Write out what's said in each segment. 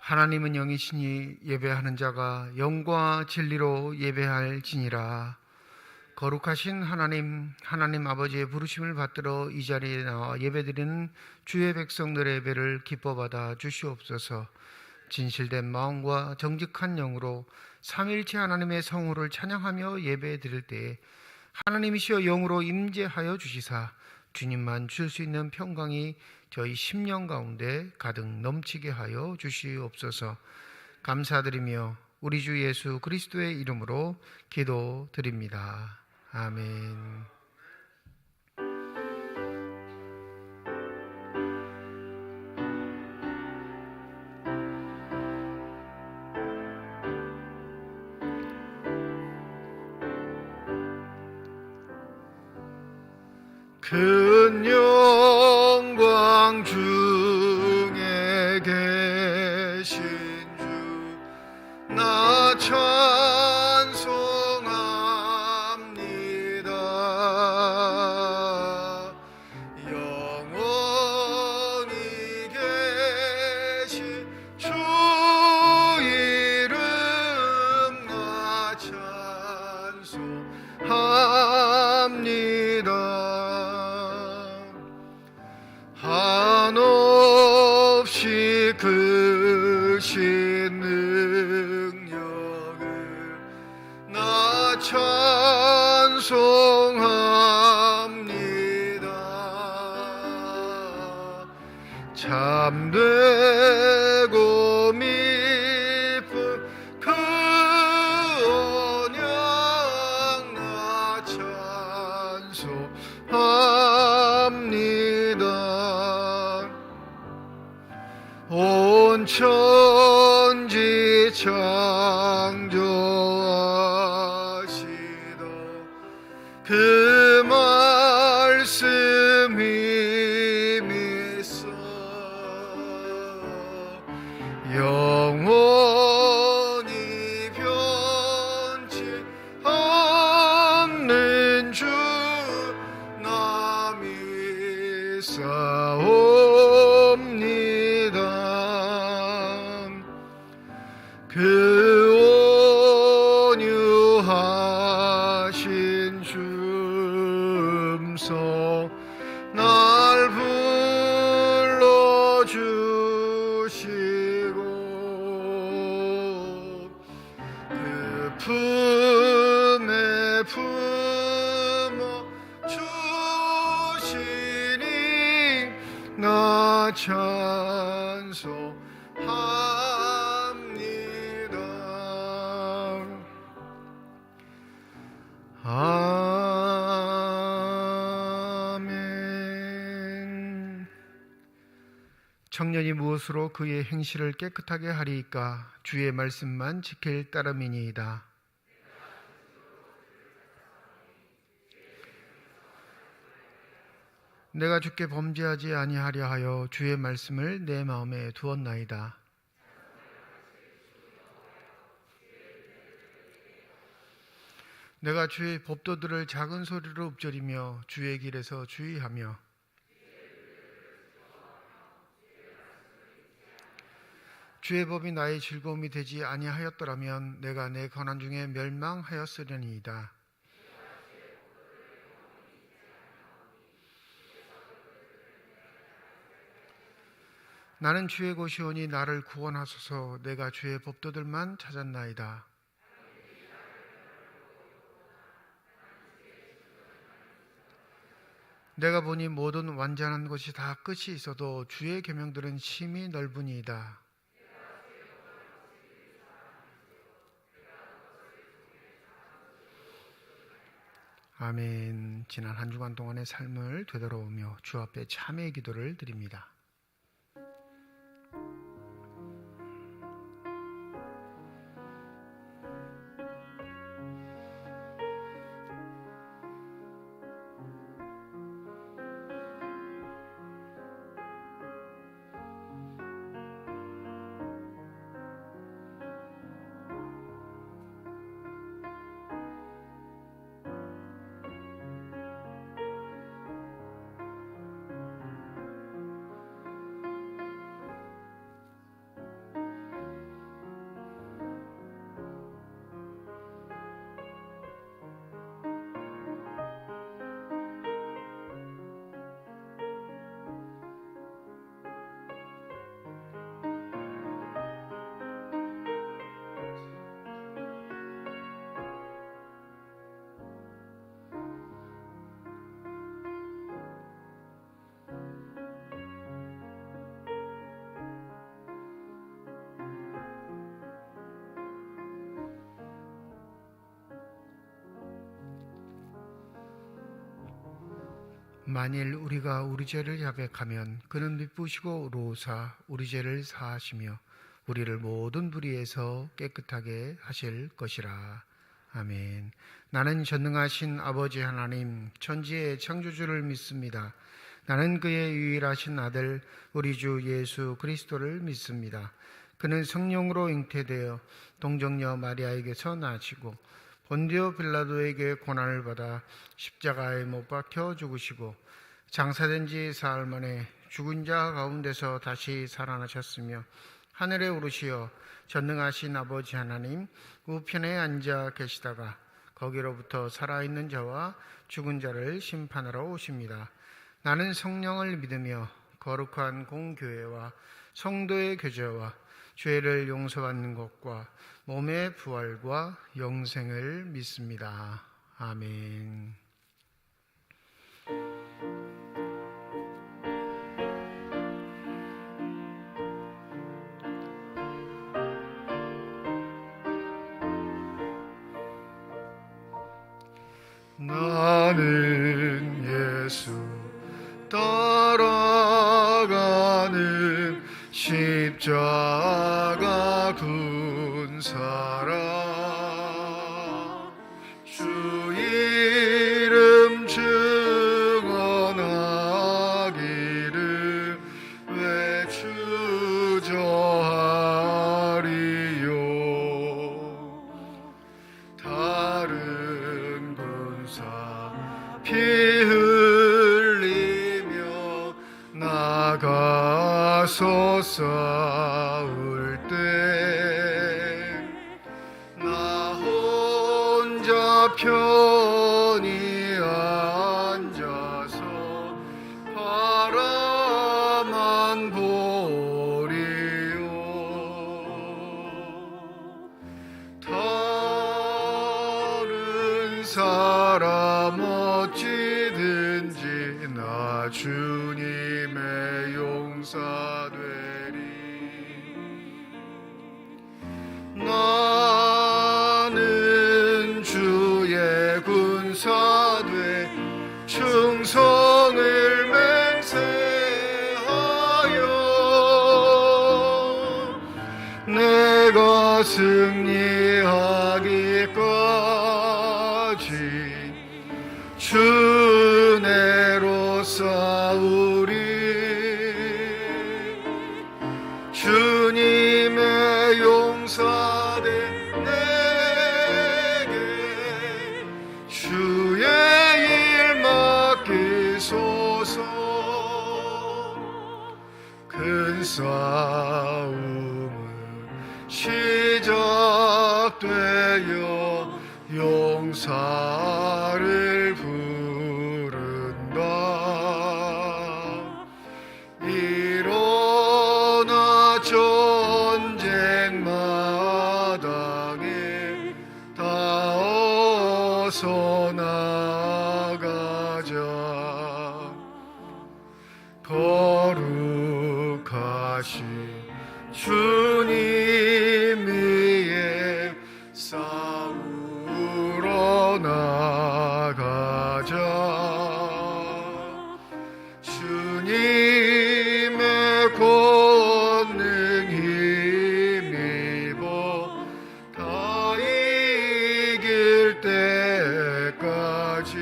하나님은 영이시니 예배하는 자가 영과 진리로 예배할지니라. 거룩하신 하나님 아버지의 부르심을 받들어 이 자리에 나와 예배드리는 주의 백성들의 예배를 기뻐받아 주시옵소서. 진실된 마음과 정직한 영으로 삼위일체 하나님의 성호를 찬양하며 예배드릴 때에 하나님이시여 영으로 임재하여 주시사 주님만 줄 수 있는 평강이 저희 심령 가운데 가득 넘치게 하여 주시옵소서. 감사드리며 우리 주 예수 그리스도의 이름으로 기도드립니다. 아멘. 큰 영광 중에 계신 주 나 찬송합니다. 영원히 계신 주 이름 나 찬송합니다. 한없이 크신 능력을 나 찬송합니다. 참되고 미쁜 그 언약 나 찬송합니다. 온 천지 창조하시던 그 말씀 힘있어 영원히 변치 않는 주 나 믿사옵니다. 그 온유하신 주음성 날 불러주시고 그 품에 품어 주시니 나 찬송합니다. 아멘. 청년이 무엇으로 그의 행실을 깨끗하게 하리이까? 주의 말씀만 지킬 따름이니이다. 내가 주께 범죄하지 아니하려 하여 주의 말씀을 내 마음에 두었나이다. 내가 주의 법도들을 작은 소리로 읊조리며 주의 길에서 주의하며 주의 법이 나의 즐거움이 되지 아니하였더라면 내가 내 권한 중에 멸망하였으려니이다. 나는 주의 곳이오니 나를 구원하소서. 내가 주의 법도들만 찾았나이다. 내가 보니 모든 완전한 것이 다 끝이 있어도 주의 계명들은 심히 넓으니이다. 아멘. 지난 한 주간 동안의 삶을 되돌아오며 주 앞에 참회의 기도를 드립니다. 만일 우리가 우리 죄를 자백하면 그는 미쁘시고 의로우사 우리 죄를 사하시며 우리를 모든 불의에서 깨끗하게 하실 것이라. 아멘. 나는 전능하신 아버지 하나님 천지의 창조주를 믿습니다. 나는 그의 유일하신 아들 우리 주 예수 그리스도를 믿습니다. 그는 성령으로 잉태되어 동정녀 마리아에게서 나시고 본디오 빌라도에게 고난을 받아 십자가에 못 박혀 죽으시고 장사된 지 사흘 만에 죽은 자 가운데서 다시 살아나셨으며 하늘에 오르시어 전능하신 아버지 하나님 우편에 앉아 계시다가 거기로부터 살아있는 자와 죽은 자를 심판하러 오십니다. 나는 성령을 믿으며 거룩한 공교회와 성도의 교제와 죄를 용서받는 것과 몸의 부활과 영생을 믿습니다. 아멘. 나는 예수 따라가는 십자가 군 사람 주 이름 증언하기를 외주저하리요. 다른 군사 피 흘리며 나가서 싸울 때 나 혼자 편히 앉아서 바라만 보리요. 다른 사람 어찌든지 나 주님의 용사 되리. 나는 주의 군사 돼 충성을 맹세하여 내가 승리하기까지 주 내로 싸우리. 주님의 용사된 내게 주의 일 맡기소서. 큰 싸움은 시작되어 용사를 부른다. 일어나 전쟁 마당에 다 어서 나가자. 거룩하신 주님 위에 싸우러 나가자. 주님의 권능 힘입어 다 이길 때까지.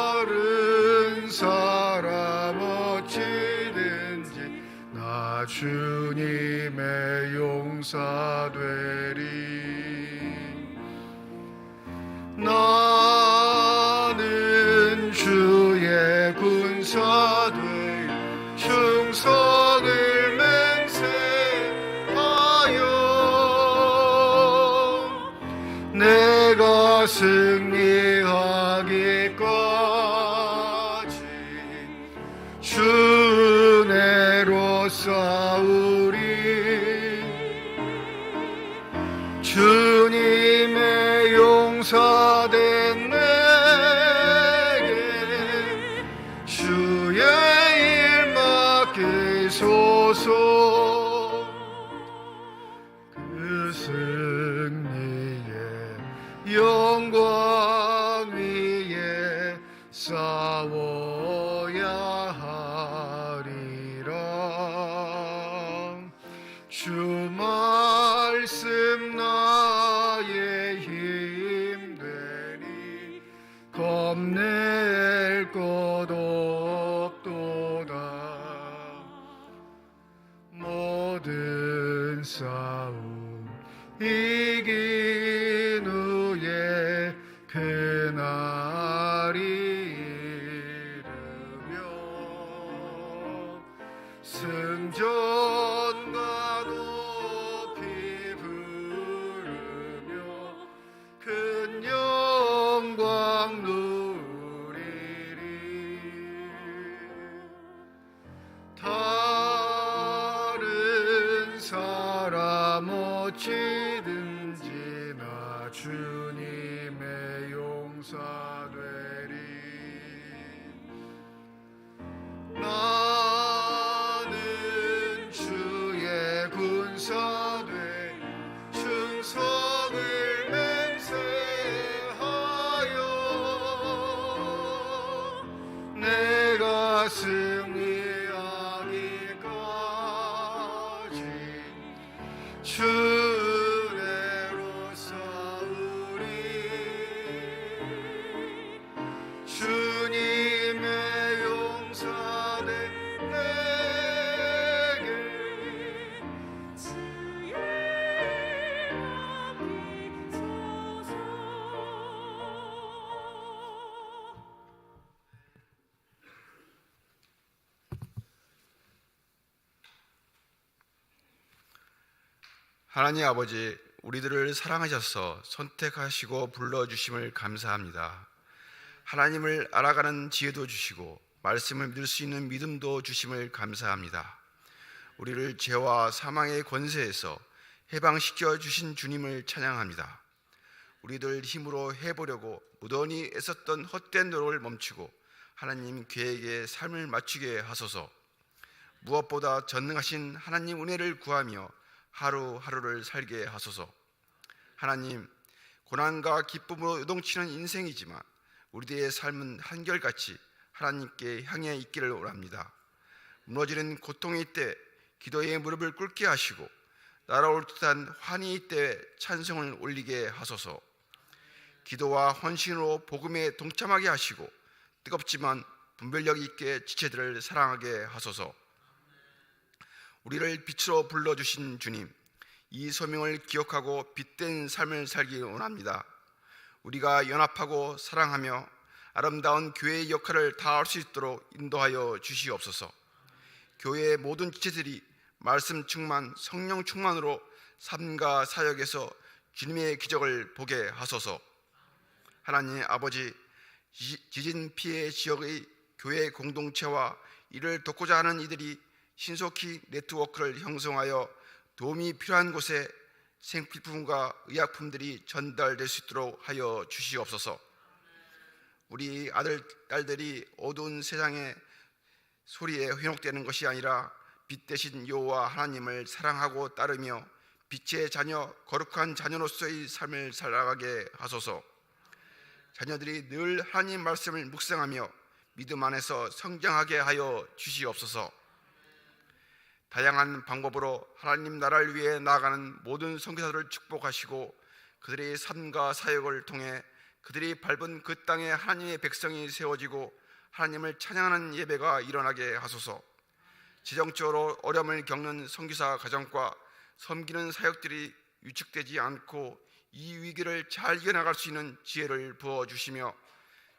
다른 사람 어찌든지 나 주님의 용사 되리. 나는 주의 군사 돼 충성을 맹세하여 내가 승리하기까지 주 내로 싸우리. 주님의 용사된 내게 주의 일 맡기소서. 그 승리의 영광 싸워야 하리라. 주 말씀 나의 힘 되니 겁낼 것 없도다. 모든 싸움 이긴 후에 그날이 이르며 승전과 높이 부르며 큰 영광 누리리. 다른 사람 어찌든지 나 주님의 용사되리. 나는 주의 군사되 충성을 맹세하여 내가 승리하기까지 주 은혜로 싸우리. 주님의 용사된 내게 주의 앞이 서서. 하나님 아버지, 우리들을 사랑하셔서 선택하시고 불러주심을 감사합니다. 하나님을 알아가는 지혜도 주시고 말씀을 믿을 수 있는 믿음도 주심을 감사합니다. 우리를 죄와 사망의 권세에서 해방시켜 주신 주님을 찬양합니다. 우리들 힘으로 해보려고 무던히 애썼던 헛된 노력을 멈추고 하나님 계획에 삶을 맞추게 하소서. 무엇보다 전능하신 하나님 은혜를 구하며 하루하루를 살게 하소서. 하나님, 고난과 기쁨으로 요동치는 인생이지만 우리들의 삶은 한결같이 하나님께 향해 있기를 원합니다. 무너지는 고통의 때 기도의 무릎을 꿇게 하시고 날아올 듯한 환희의 때 찬송을 올리게 하소서. 기도와 헌신으로 복음에 동참하게 하시고 뜨겁지만 분별력 있게 지체들을 사랑하게 하소서. 우리를 빛으로 불러주신 주님, 이 소명을 기억하고 빛된 삶을 살기 원합니다. 우리가 연합하고 사랑하며 아름다운 교회의 역할을 다할 수 있도록 인도하여 주시옵소서. 교회의 모든 지체들이 말씀 충만, 성령 충만으로 삶과 사역에서 주님의 기적을 보게 하소서. 하나님 아버지, 지진 피해 지역의 교회 공동체와 이를 돕고자 하는 이들이 신속히 네트워크를 형성하여 도움이 필요한 곳에 생필품과 의약품들이 전달될 수 있도록 하여 주시옵소서. 우리 아들, 딸들이 어두운 세상의 소리에 현혹되는 것이 아니라 빛 대신 여호와 하나님을 사랑하고 따르며 빛의 자녀, 거룩한 자녀로서의 삶을 살아가게 하소서. 자녀들이 늘 하나님 말씀을 묵상하며 믿음 안에서 성장하게 하여 주시옵소서. 다양한 방법으로 하나님 나라를 위해 나아가는 모든 선교사들을 축복하시고 그들의 삶과 사역을 통해 그들이 밟은 그 땅에 하나님의 백성이 세워지고 하나님을 찬양하는 예배가 일어나게 하소서. 재정적으로 어려움을 겪는 선교사 가정과 섬기는 사역들이 위축되지 않고 이 위기를 잘 이겨나갈 수 있는 지혜를 부어주시며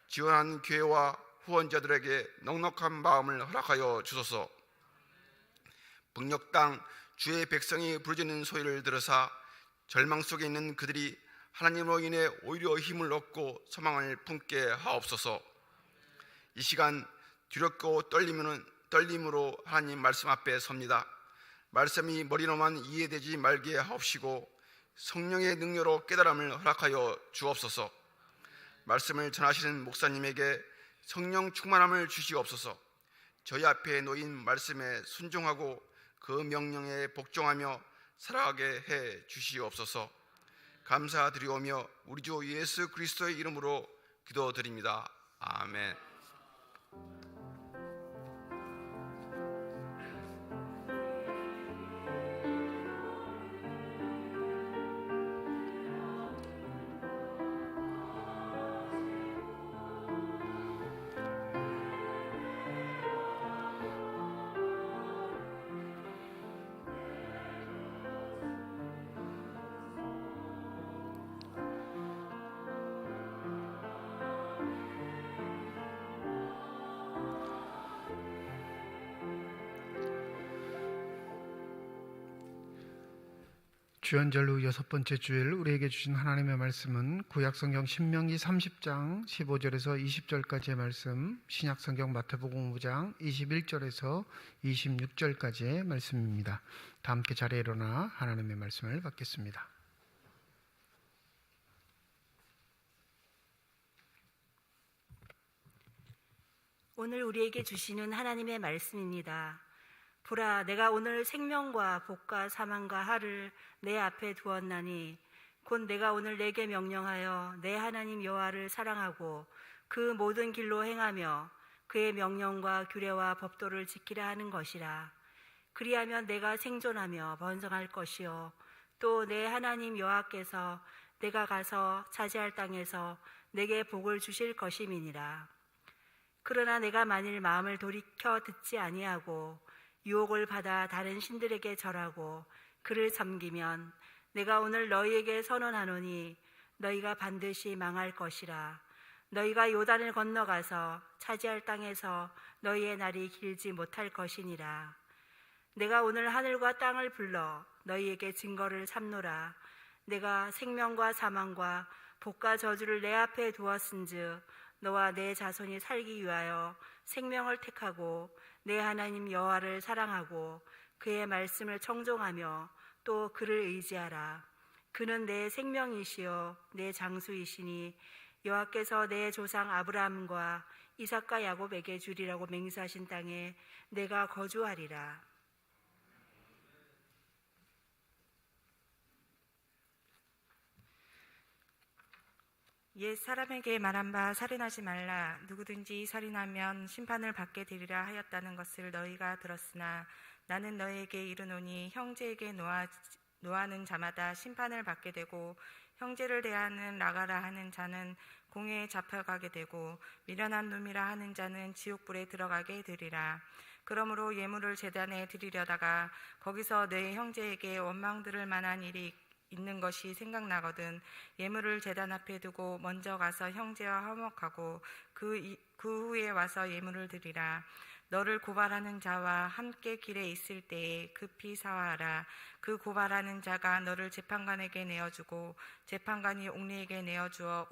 지원한 교회와 후원자들에게 넉넉한 마음을 허락하여 주소서. 북녘 땅 주의 백성이 부르짖는 소리를 들으사 절망 속에 있는 그들이 하나님으로 인해 오히려 힘을 얻고 소망을 품게 하옵소서. 이 시간 두렵고 떨림으로 하나님 말씀 앞에 섭니다. 말씀이 머리로만 이해되지 말게 하옵시고 성령의 능력으로 깨달음을 허락하여 주옵소서. 말씀을 전하시는 목사님에게 성령 충만함을 주시옵소서. 저희 앞에 놓인 말씀에 순종하고 그 명령에 복종하며 살아가게 해 주시옵소서. 감사드리오며 우리 주 예수 그리스도의 이름으로 기도드립니다. 아멘. 주연절 후 6번째 주일 우리에게 주신 하나님의 말씀은 구약성경 신명기 30장 15절에서 20절까지의 말씀, 신약성경 마태복음 5장 21절에서 26절까지의 말씀입니다. 다 함께 자리에 일어나 하나님의 말씀을 받겠습니다. 오늘 우리에게 주시는 하나님의 말씀입니다. 보라, 내가 오늘 생명과 복과 사망과 하를 내 앞에 두었나니 곧 내가 오늘 내게 명령하여 내 하나님 여호와를 사랑하고 그 모든 길로 행하며 그의 명령과 규례와 법도를 지키라 하는 것이라. 그리하면 내가 생존하며 번성할 것이요 또 내 하나님 여호와께서 내가 가서 차지할 땅에서 내게 복을 주실 것임이니라. 그러나 내가 만일 마음을 돌이켜 듣지 아니하고 유혹을 받아 다른 신들에게 절하고 그를 섬기면 내가 오늘 너희에게 선언하노니 너희가 반드시 망할 것이라. 너희가 요단을 건너가서 차지할 땅에서 너희의 날이 길지 못할 것이니라. 내가 오늘 하늘과 땅을 불러 너희에게 증거를 삼노라. 내가 생명과 사망과 복과 저주를 내 앞에 두었은즉 너와 내 자손이 살기 위하여 생명을 택하고 내 하나님 여호와를 사랑하고 그의 말씀을 청종하며 또 그를 의지하라. 그는 내 생명이시요 내 장수이시니 여호와께서 내 조상 아브라함과 이삭과 야곱에게 주리라고 맹세하신 땅에 내가 거주하리라. 옛 사람에게 말한 바 살인하지 말라. 누구든지 살인하면 심판을 받게 되리라 하였다는 것을 너희가 들었으나 나는 너희에게 이르노니 형제에게 노하는 자마다 심판을 받게 되고 형제를 대하는 라가라 하는 자는 공회에 잡혀가게 되고 미련한 놈이라 하는 자는 지옥불에 들어가게 되리라. 그러므로 예물을 제단에 드리려다가 거기서 내 형제에게 원망 들을 만한 일이 있는 것이 생각나거든 예물을 제단 앞에 두고 먼저 가서 형제와 화목하고 그 후에 와서 예물을 드리라. 너를 고발하는 자와 함께 길에 있을 때에 급히 사화하라. 그 고발하는 자가 너를 재판관에게 내어주고 재판관이 옥리에게 내어주어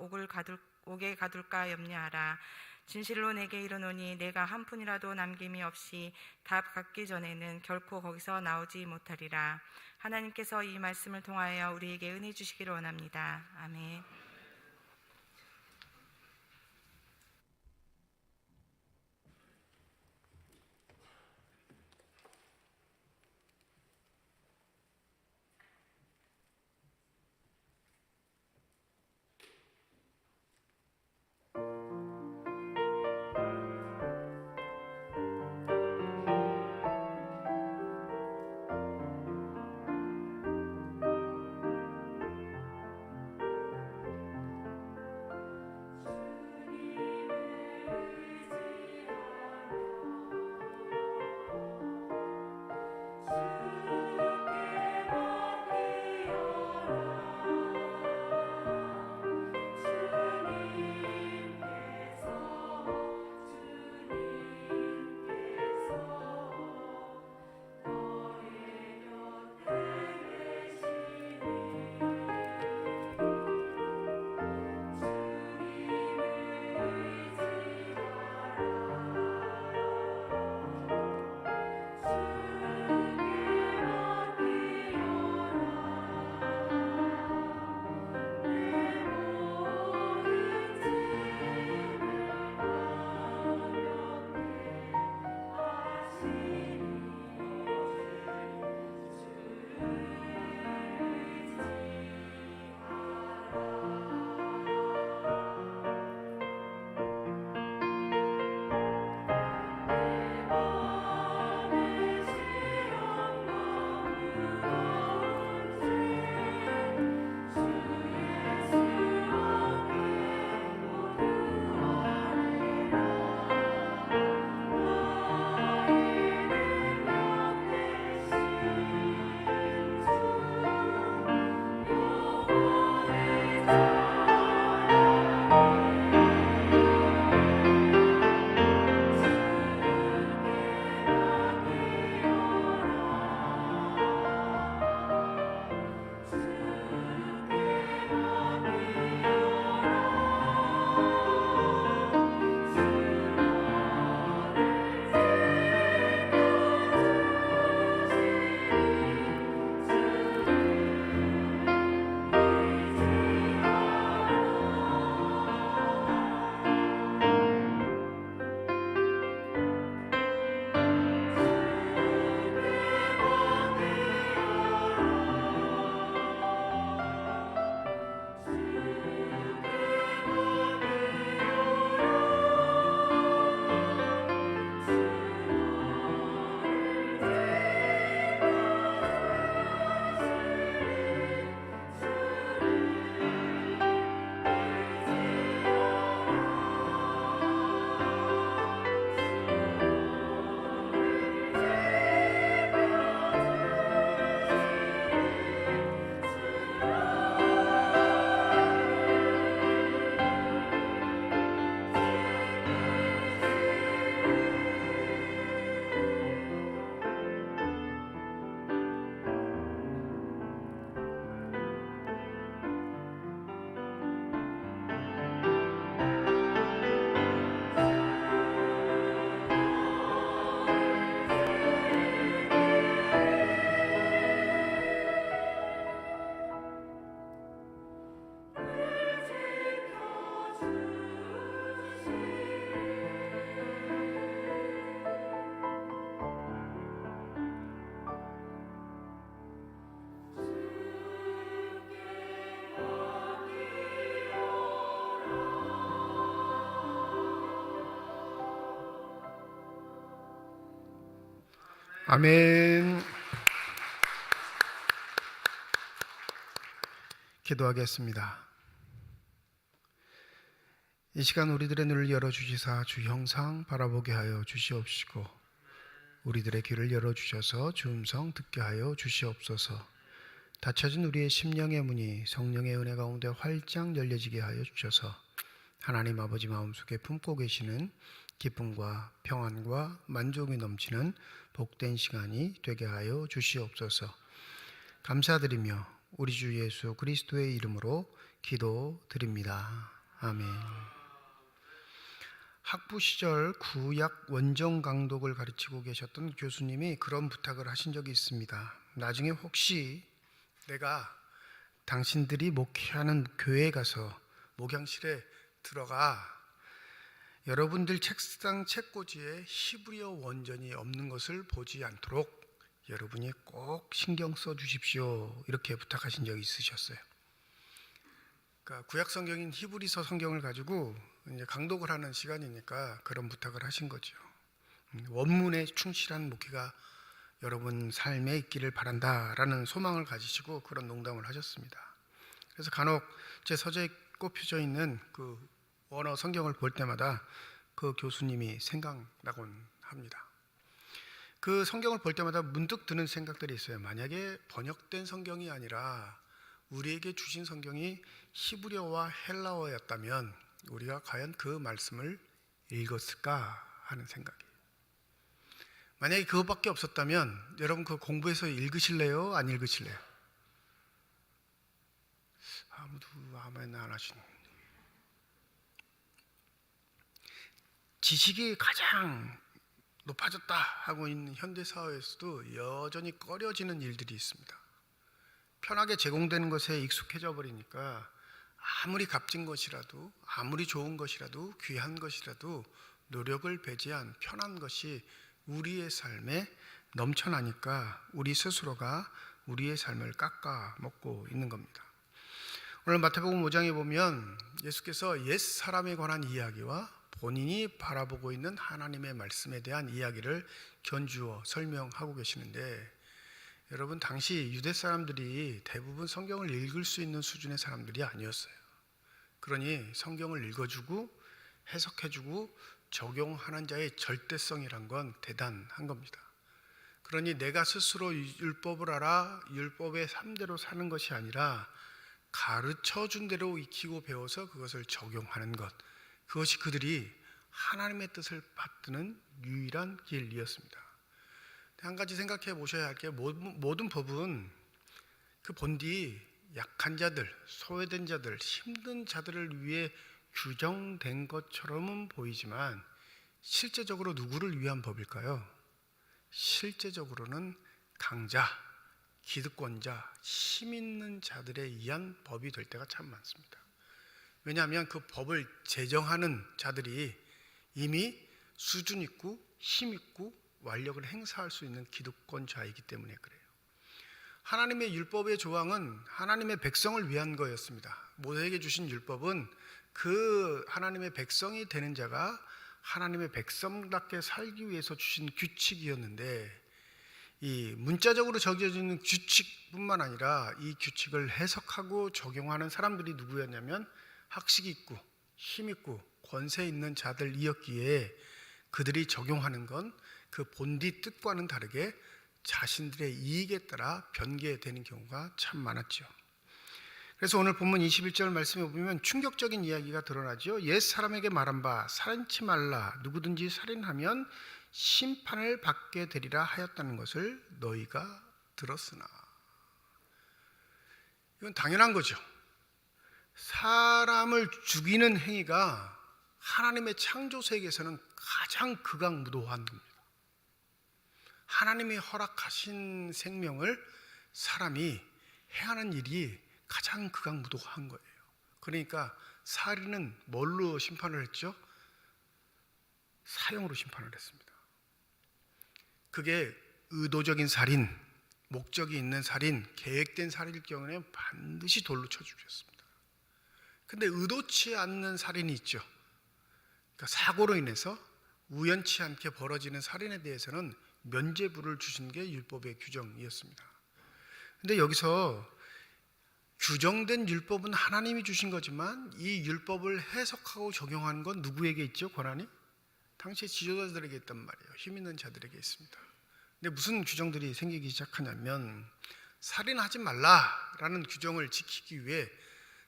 옥에 가둘까 염려하라. 진실로 내게 이르노니 내가 한 푼이라도 남김이 없이 답 갖기 전에는 결코 거기서 나오지 못하리라. 하나님께서 이 말씀을 통하여 우리에게 은혜 주시기를 원합니다. 아멘. 아멘. 기도하겠습니다. 이 시간 우리들의 눈을 열어주시사 주 형상 바라보게 하여 주시옵시고 우리들의 귀를 열어주셔서 주 음성 듣게 하여 주시옵소서. 닫혀진 우리의 심령의 문이 성령의 은혜 가운데 활짝 열려지게 하여 주셔서 하나님 아버지 마음속에 품고 계시는 기쁨과 평안과 만족이 넘치는 복된 시간이 되게 하여 주시옵소서. 감사드리며 우리 주 예수 그리스도의 이름으로 기도드립니다. 아멘. 학부 시절 구약 원정 강독을 가르치고 계셨던 교수님이 그런 부탁을 하신 적이 있습니다. 나중에 혹시 내가 당신들이 목회하는 교회에 가서 목양실에 들어가 여러분들 책상 책꽂이에 히브리어 원전이 없는 것을 보지 않도록 여러분이 꼭 신경 써 주십시오. 이렇게 부탁하신 적이 있으셨어요. 그러니까 구약 성경인 히브리서 성경을 가지고 이제 강독을 하는 시간이니까 그런 부탁을 하신 거죠. 원문에 충실한 목회가 여러분 삶에 있기를 바란다라는 소망을 가지시고 그런 농담을 하셨습니다. 그래서 간혹 제 서재에 꼽혀져 있는 그 원어 성경을 볼 때마다 그 교수님이 생각나곤 합니다. 그 성경을 볼 때마다 문득 드는 생각들이 있어요. 만약에 번역된 성경이 아니라 우리에게 주신 성경이 히브리어와 헬라어였다면 우리가 과연 그 말씀을 읽었을까 하는 생각이에요. 만약에 그것밖에 없었다면 여러분 그 공부해서 읽으실래요? 안 읽으실래요? 아무도 아멘 안 하시는. 지식이 가장 높아졌다 하고 있는 현대사회에서도 여전히 꺼려지는 일들이 있습니다. 편하게 제공되는 것에 익숙해져 버리니까 아무리 값진 것이라도 아무리 좋은 것이라도 귀한 것이라도 노력을 배제한 편한 것이 우리의 삶에 넘쳐나니까 우리 스스로가 우리의 삶을 깎아 먹고 있는 겁니다. 오늘 마태복음 5장에 보면 예수께서 옛 사람에 관한 이야기와 본인이 바라보고 있는 하나님의 말씀에 대한 이야기를 견주어 설명하고 계시는데 여러분 당시 유대 사람들이 대부분 성경을 읽을 수 있는 수준의 사람들이 아니었어요. 그러니 성경을 읽어주고 해석해주고 적용하는 자의 절대성이란 건 대단한 겁니다. 그러니 내가 스스로 율법을 알아 율법의 3대로 사는 것이 아니라 가르쳐준 대로 익히고 배워서 그것을 적용하는 것, 그것이 그들이 하나님의 뜻을 받드는 유일한 길이었습니다. 한 가지 생각해 보셔야 할 게 모든 법은 그 본디 약한 자들, 소외된 자들, 힘든 자들을 위해 규정된 것처럼은 보이지만 실제적으로 누구를 위한 법일까요? 실제적으로는 강자, 기득권자, 힘 있는 자들에 의한 법이 될 때가 참 많습니다. 왜냐하면 그 법을 제정하는 자들이 이미 수준 있고 힘 있고 완력을 행사할 수 있는 기득권자이기 때문에 그래요. 하나님의 율법의 조항은 하나님의 백성을 위한 거였습니다. 모세에게 주신 율법은 그 하나님의 백성이 되는 자가 하나님의 백성답게 살기 위해서 주신 규칙이었는데 이 문자적으로 적혀지는 규칙뿐만 아니라 이 규칙을 해석하고 적용하는 사람들이 누구였냐면 학식 있고 힘 있고 권세 있는 자들이었기에 그들이 적용하는 건 그 본디 뜻과는 다르게 자신들의 이익에 따라 변개되는 경우가 참 많았죠. 그래서 오늘 본문 21절 말씀에 보면 충격적인 이야기가 드러나죠. 옛 사람에게 말한 바 살인치 말라 누구든지 살인하면 심판을 받게 되리라 하였다는 것을 너희가 들었으나. 이건 당연한 거죠. 사람을 죽이는 행위가 하나님의 창조 세계에서는 가장 극악무도한 겁니다. 하나님이 허락하신 생명을 사람이 해하는 일이 가장 극악무도한 거예요. 그러니까 살인은 뭘로 심판을 했죠? 사형으로 심판을 했습니다. 그게 의도적인 살인, 목적이 있는 살인, 계획된 살인일 경우에는 반드시 돌로 쳐 죽였습니다. 근데 의도치 않는 살인이 있죠. 그러니까 사고로 인해서 우연치 않게 벌어지는 살인에 대해서는 면죄부를 주신 게 율법의 규정이었습니다. 근데 여기서 규정된 율법은 하나님이 주신 거지만 이 율법을 해석하고 적용하는 건 누구에게 있죠? 권한이? 당시 지도자들에게 있단 말이에요. 힘 있는 자들에게 있습니다. 근데 무슨 규정들이 생기기 시작하냐면 살인하지 말라라는 규정을 지키기 위해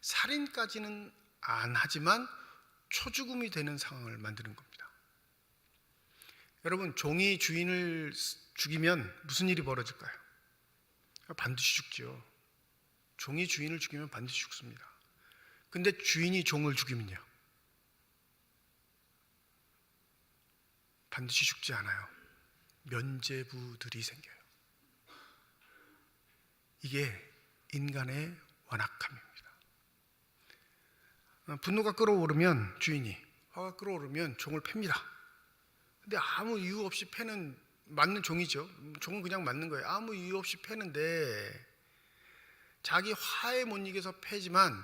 살인까지는 안 하지만 초죽음이 되는 상황을 만드는 겁니다. 여러분, 종이 주인을 죽이면 무슨 일이 벌어질까요? 반드시 죽죠. 종이 주인을 죽이면 반드시 죽습니다. 근데 주인이 종을 죽이면요, 반드시 죽지 않아요. 면죄부들이 생겨요. 이게 인간의 완악함입니다. 분노가 끓어오르면 주인이, 화가 끓어오르면 종을 팹니다. 근데 아무 이유 없이 패는, 맞는 종이죠. 종은 그냥 맞는 거예요. 아무 이유 없이 패는데 자기 화에 못 이겨서 패지만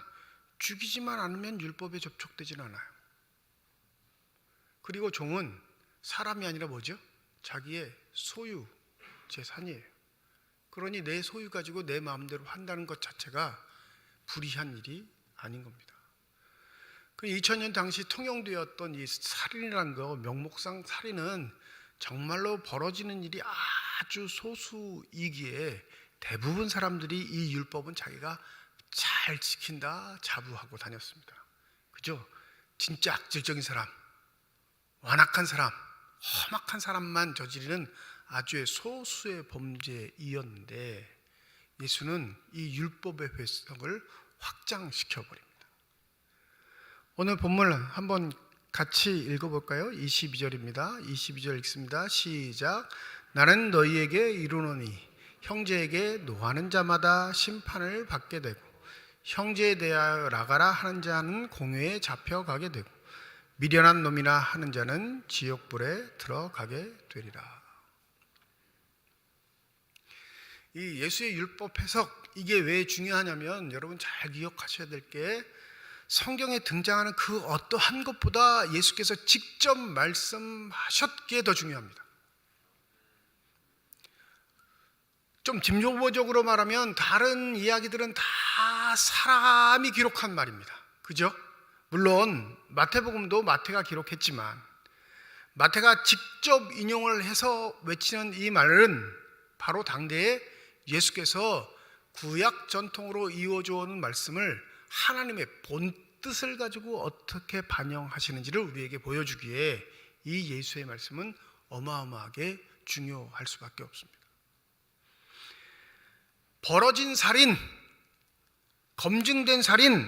죽이지만 않으면 율법에 접촉되지는 않아요. 그리고 종은 사람이 아니라 뭐죠? 자기의 소유, 재산이에요. 그러니 내 소유 가지고 내 마음대로 한다는 것 자체가 불의한 일이 아닌 겁니다. 2000년 당시 통용되었던 이 살인이라는 거, 명목상 살인은 정말로 벌어지는 일이 아주 소수이기에 대부분 사람들이 이 율법은 자기가 잘 지킨다 자부하고 다녔습니다. 그죠? 진짜 악질적인 사람, 완악한 사람, 험악한 사람만 저지르는 아주 소수의 범죄이었는데 예수는 이 율법의 해석을 확장시켜 버립니다. 오늘 본문 한번 같이 읽어볼까요? 22절입니다. 22절 읽습니다. 시작. 나는 너희에게 이르노니 형제에게 노하는 자마다 심판을 받게 되고 형제에 대하여 나가라 하는 자는 공회에 잡혀가게 되고 미련한 놈이나 하는 자는 지옥불에 들어가게 되리라. 이 예수의 율법 해석, 이게 왜 중요하냐면 여러분 잘 기억하셔야 될 게 성경에 등장하는 그 어떠한 것보다 예수께서 직접 말씀하셨기에 더 중요합니다. 좀 진보적으로 말하면 다른 이야기들은 다 사람이 기록한 말입니다. 그죠? 물론 마태복음도 마태가 기록했지만 마태가 직접 인용을 해서 외치는 이 말은 바로 당대에 예수께서 구약 전통으로 이어져 오는 말씀을 하나님의 본뜻을 가지고 어떻게 반영하시는지를 우리에게 보여주기에 이 예수의 말씀은 어마어마하게 중요할 수밖에 없습니다. 벌어진 살인, 검증된 살인,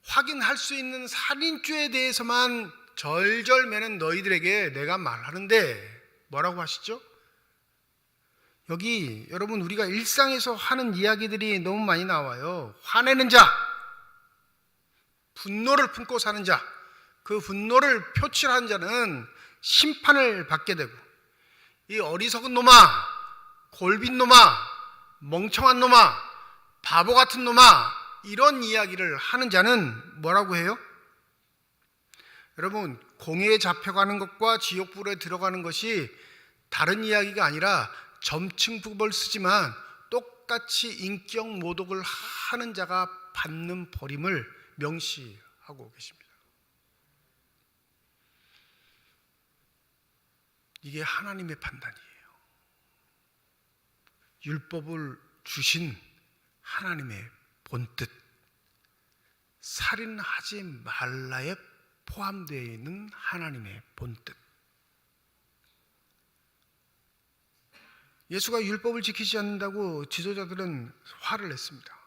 확인할 수 있는 살인죄에 대해서만 절절 매는 너희들에게 내가 말하는데 뭐라고 하시죠? 여기 여러분 우리가 일상에서 하는 이야기들이 너무 많이 나와요. 화내는 자, 분노를 품고 사는 자, 그 분노를 표출한 자는 심판을 받게 되고 이 어리석은 놈아, 골빈 놈아, 멍청한 놈아, 바보 같은 놈아, 이런 이야기를 하는 자는 뭐라고 해요? 여러분, 공회에 잡혀가는 것과 지옥불에 들어가는 것이 다른 이야기가 아니라 점층법을 쓰지만 똑같이 인격 모독을 하는 자가 받는 벌임을 명시하고 계십니다. 이게 하나님의 판단이에요. 율법을 주신 하나님의 본뜻, 살인하지 말라에 포함되어 있는 하나님의 본뜻. 예수가 율법을 지키지 않는다고 지도자들은 화를 냈습니다.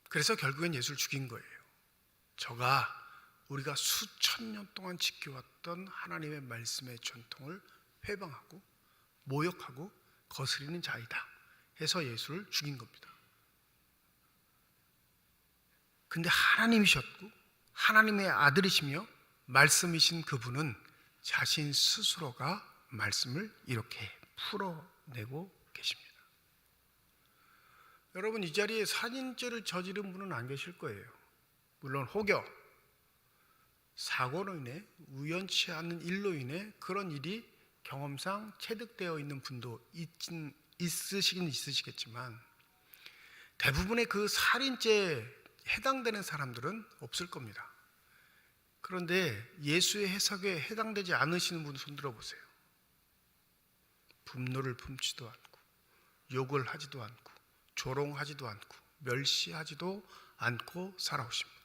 그래서 결국엔 예수를 죽인 거예요. 저가 우리가 수천 년 동안 지켜왔던 하나님의 말씀의 전통을 회방하고 모욕하고 거스리는 자이다 해서 예수를 죽인 겁니다. 근데 하나님이셨고 하나님의 아들이시며 말씀이신 그분은 자신 스스로가 말씀을 이렇게 풀어내고 계십니다. 여러분, 이 자리에 살인죄를 저지른 분은 안 계실 거예요. 물론 혹여 사고로 인해 우연치 않은 일로 인해 그런 일이 경험상 체득되어 있는 분도 있으시긴 있으시겠지만 대부분의 그 살인죄에 해당되는 사람들은 없을 겁니다. 그런데 예수의 해석에 해당되지 않으시는 분 손 들어보세요. 분노를 품지도 않고 욕을 하지도 않고 조롱하지도 않고 멸시하지도 않고 살아오신 분.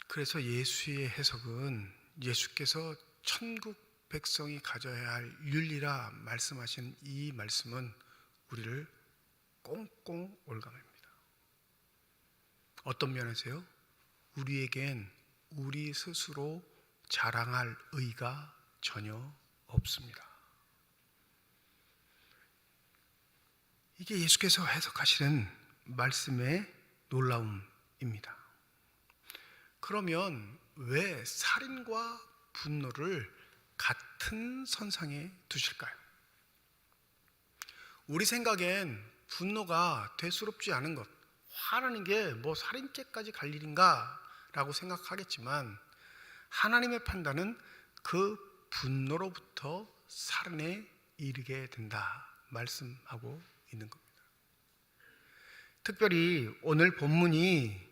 그래서 예수의 해석은 예수께서 천국 백성이 가져야 할 윤리라 말씀하신 이 말씀은 우리를 꽁꽁 올가맵니다. 어떤 면에서요? 우리에겐 우리 스스로 자랑할 의의가 전혀 없습니다. 이게 예수께서 해석하시는 말씀의 놀라움입니다. 그러면 왜 살인과 분노를 같은 선상에 두실까요? 우리 생각엔 분노가 대수롭지 않은 것, 화나는 게 뭐 살인죄까지 갈 일인가 라고 생각하겠지만 하나님의 판단은 그 분노로부터 살인에 이르게 된다 말씀하고 있는 겁니다. 특별히 오늘 본문이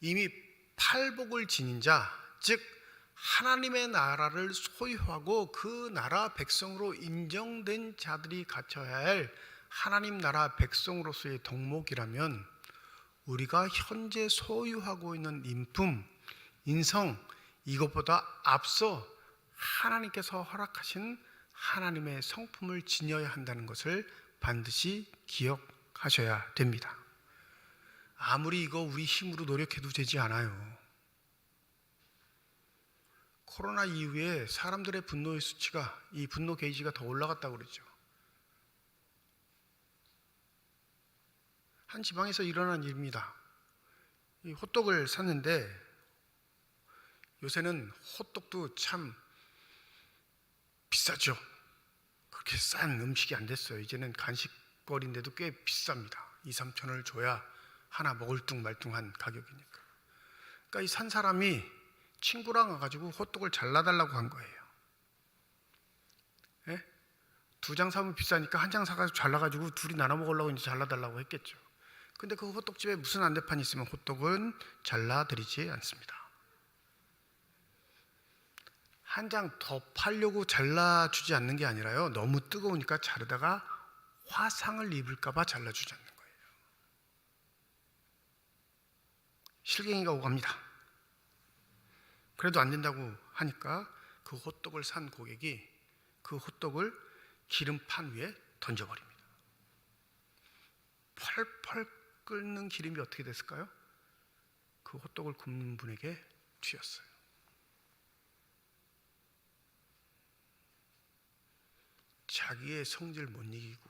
이미 팔복을 지닌 자, 즉 하나님의 나라를 소유하고 그 나라 백성으로 인정된 자들이 갖춰야 할 하나님 나라 백성으로서의 덕목이라면 우리가 현재 소유하고 있는 인품, 인성, 이것보다 앞서 하나님께서 허락하신 하나님의 성품을 지녀야 한다는 것을 반드시 기억하셔야 됩니다. 아무리 이거 우리 힘으로 노력해도 되지 않아요. 코로나 이후에 사람들의 분노의 수치가, 이 분노 게이지가 더 올라갔다고 그러죠. 한 지방에서 일어난 일입니다. 이 호떡을 샀는데 요새는 호떡도 참 비싸죠. 그렇게 싼 음식이 안 됐어요. 이제는 간식거리인데도 꽤 비쌉니다. 2, 3천 원을 줘야 하나 먹을 둥 말둥한 가격이니까. 그러니까 이 산 사람이 친구랑 와가지고 호떡을 잘라달라고 한 거예요. 예? 2장 사면 비싸니까 한 장 사가지고 잘라가지고 둘이 나눠 먹으려고 이제 잘라달라고 했겠죠. 근데 그 호떡집에 무슨 안대판이 있으면 호떡은 잘라드리지 않습니다. 한 장 더 팔려고 잘라주지 않는 게 아니라요, 너무 뜨거우니까 자르다가 화상을 입을까봐 잘라주지 않는 거예요. 실갱이가 오갑니다. 그래도 안 된다고 하니까 그 호떡을 산 고객이 그 호떡을 기름판 위에 던져버립니다. 펄펄 끓는 기름이 어떻게 됐을까요? 그 호떡을 굽는 분에게 튀었어요. 자기의 성질 못 이기고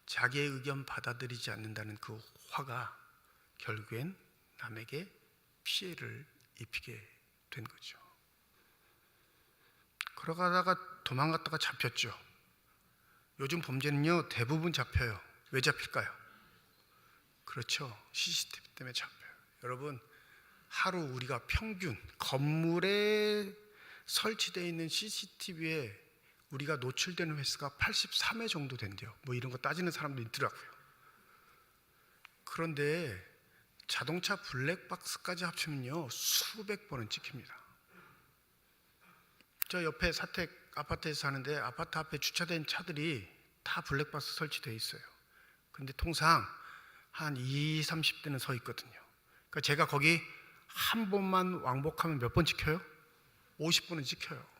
자기의 의견 받아들이지 않는다는 그 화가 결국엔 남에게 피해를 입히게 된 거죠. 그러다가 도망갔다가 잡혔죠. 요즘 범죄는요 대부분 잡혀요. 왜 잡힐까요? 그렇죠. CCTV 때문에 잡혀요. 여러분, 하루 우리가 평균 건물에 설치되어 있는 CCTV에 우리가 노출되는 횟수가 83회 정도 된대요. 뭐 이런 거 따지는 사람도 있더라고요. 그런데 자동차 블랙박스까지 합치면요 수백 번은 찍힙니다. 저 옆에 사택 아파트에서 사는데 아파트 앞에 주차된 차들이 다 블랙박스 설치되어 있어요. 근데 통상 한 20, 30대는 서 있거든요. 그러니까 제가 거기 한 번만 왕복하면 몇 번 찍혀요? 50번은 찍혀요.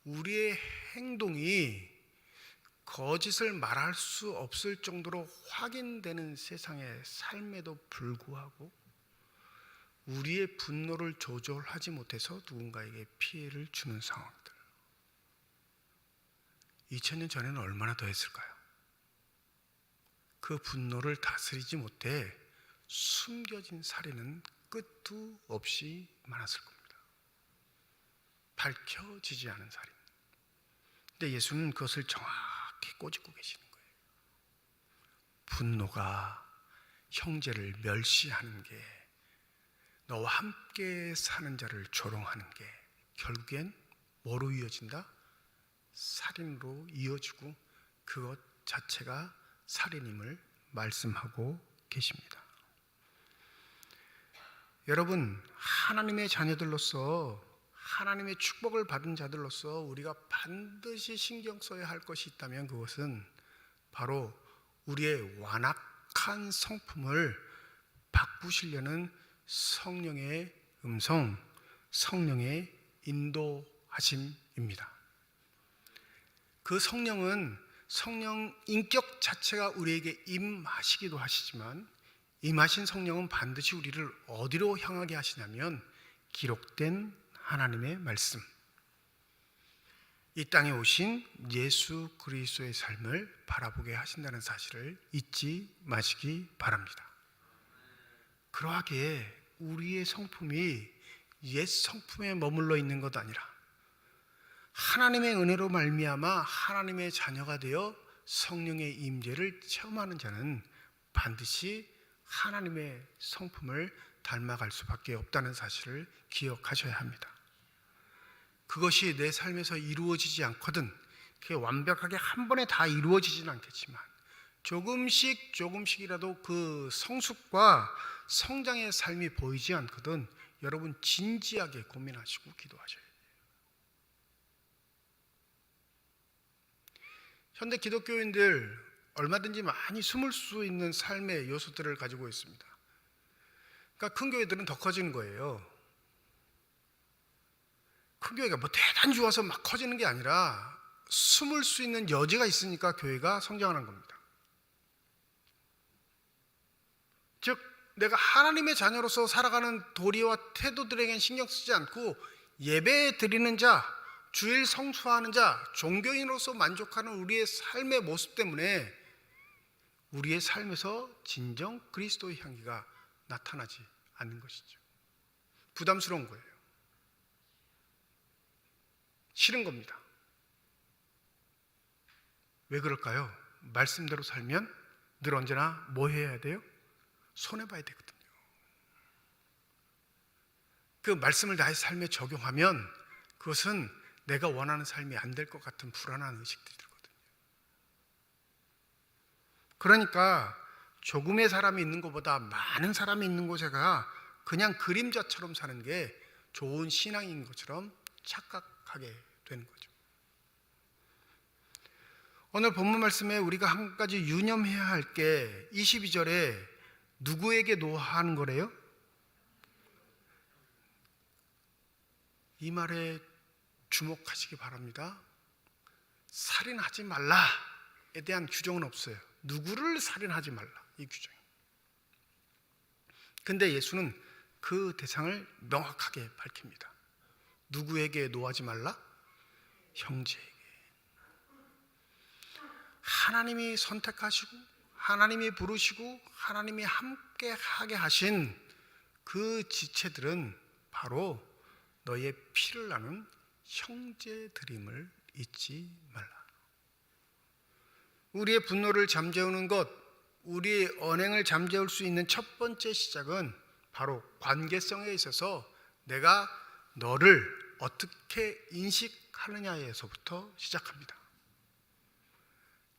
우리의 행동이 거짓을 말할 수 없을 정도로 확인되는 세상의 삶에도 불구하고 우리의 분노를 조절하지 못해서 누군가에게 피해를 주는 상황들. 2000년 전에는 얼마나 더 했을까요? 그 분노를 다스리지 못해 숨겨진 살인은 끝도 없이 많았을 겁니다. 밝혀지지 않은 살인. 근데 예수는 그것을 정확히 꼬집고 계시는 거예요. 분노가 형제를 멸시하는 게 너와 함께 사는 자를 조롱하는 게 결국엔 뭐로 이어진다? 살인으로 이어지고 그것 자체가 살인임을 말씀하고 계십니다. 여러분, 하나님의 자녀들로서 하나님의 축복을 받은 자들로서 우리가 반드시 신경 써야 할 것이 있다면 그것은 바로 우리의 완악한 성품을 바꾸시려는 성령의 음성, 성령의 인도하심입니다. 그 성령은 성령 인격 자체가 우리에게 임하시기도 하시지만 임하신 성령은 반드시 우리를 어디로 향하게 하시냐면 기록된 하나님의 말씀, 이 땅에 오신 예수 그리스도의 삶을 바라보게 하신다는 사실을 잊지 마시기 바랍니다. 그러하기에 우리의 성품이 옛 성품에 머물러 있는 것 아니라 하나님의 은혜로 말미암아 하나님의 자녀가 되어 성령의 임재를 체험하는 자는 반드시 하나님의 성품을 닮아갈 수밖에 없다는 사실을 기억하셔야 합니다. 그것이 내 삶에서 이루어지지 않거든 그게 완벽하게 한 번에 다 이루어지진 않겠지만 조금씩이라도 그 성숙과 성장의 삶이 보이지 않거든 여러분 진지하게 고민하시고 기도하셔야 돼요. 현대 기독교인들 얼마든지 많이 숨을 수 있는 삶의 요소들을 가지고 있습니다. 그러니까 큰 교회들은 더 커지는 거예요. 큰 교회가 뭐 대단히 좋아서 막 커지는 게 아니라 숨을 수 있는 여지가 있으니까 교회가 성장하는 겁니다. 즉 내가 하나님의 자녀로서 살아가는 도리와 태도들에겐 신경 쓰지 않고 예배 드리는 자, 주일 성수하는 자, 종교인으로서 만족하는 우리의 삶의 모습 때문에 우리의 삶에서 진정 그리스도의 향기가 나타나지 않는 것이죠. 부담스러운 거예요. 싫은 겁니다. 왜 그럴까요? 말씀대로 살면 늘 언제나 뭐 해야 돼요? 손해봐야 되거든요. 그 말씀을 나의 삶에 적용하면 그것은 내가 원하는 삶이 안 될 것 같은 불안한 의식들이 들거든요. 그러니까 조금의 사람이 있는 것보다 많은 사람이 있는 곳에가 그냥 그림자처럼 사는 게 좋은 신앙인 것처럼 착각하게 되는 거죠. 오늘 본문 말씀에 우리가 한 가지 유념해야 할 게 22절에 누구에게 노하는 거래요? 이 말에 주목하시기 바랍니다. 살인하지 말라에 대한 규정은 없어요. 누구를 살인하지 말라 이 규정이. 근데 예수는 그 대상을 명확하게 밝힙니다. 누구에게 노하지 말라? 형제에게. 하나님이 선택하시고 하나님이 부르시고 하나님이 함께 하게 하신 그 지체들은 바로 너의 피를 나눈 형제들임을 잊지 말라. 우리의 분노를 잠재우는 것, 우리의 언행을 잠재울 수 있는 첫 번째 시작은 바로 관계성에 있어서 내가 너를 어떻게 인식하느냐에서부터 시작합니다.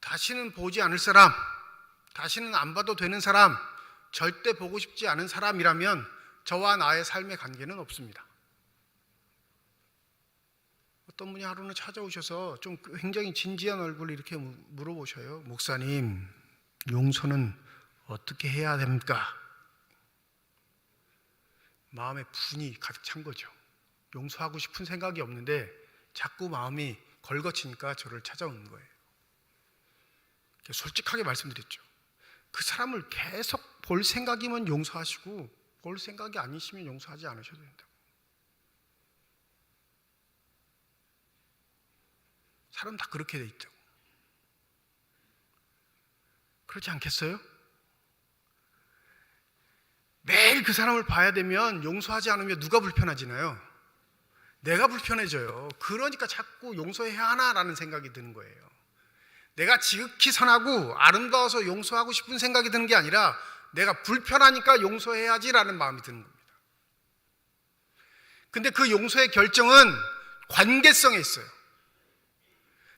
다시는 보지 않을 사람, 다시는 안 봐도 되는 사람, 절대 보고 싶지 않은 사람이라면 저와 나의 삶의 관계는 없습니다. 어떤 분이 하루는 찾아오셔서 좀 굉장히 진지한 얼굴로 이렇게 물어보셔요. 목사님, 용서는 어떻게 해야 됩니까? 마음에 분이 가득 찬 거죠. 용서하고 싶은 생각이 없는데 자꾸 마음이 걸거치니까 저를 찾아오는 거예요. 솔직하게 말씀드렸죠. 그 사람을 계속 볼 생각이면 용서하시고 볼 생각이 아니시면 용서하지 않으셔도 된다고. 사람 다 그렇게 돼 있다고. 그렇지 않겠어요? 매일 그 사람을 봐야 되면 용서하지 않으면 누가 불편해지나요? 내가 불편해져요. 그러니까 자꾸 용서해야 하나라는 생각이 드는 거예요. 내가 지극히 선하고 아름다워서 용서하고 싶은 생각이 드는 게 아니라 내가 불편하니까 용서해야지라는 마음이 드는 겁니다. 근데 그 용서의 결정은 관계성에 있어요.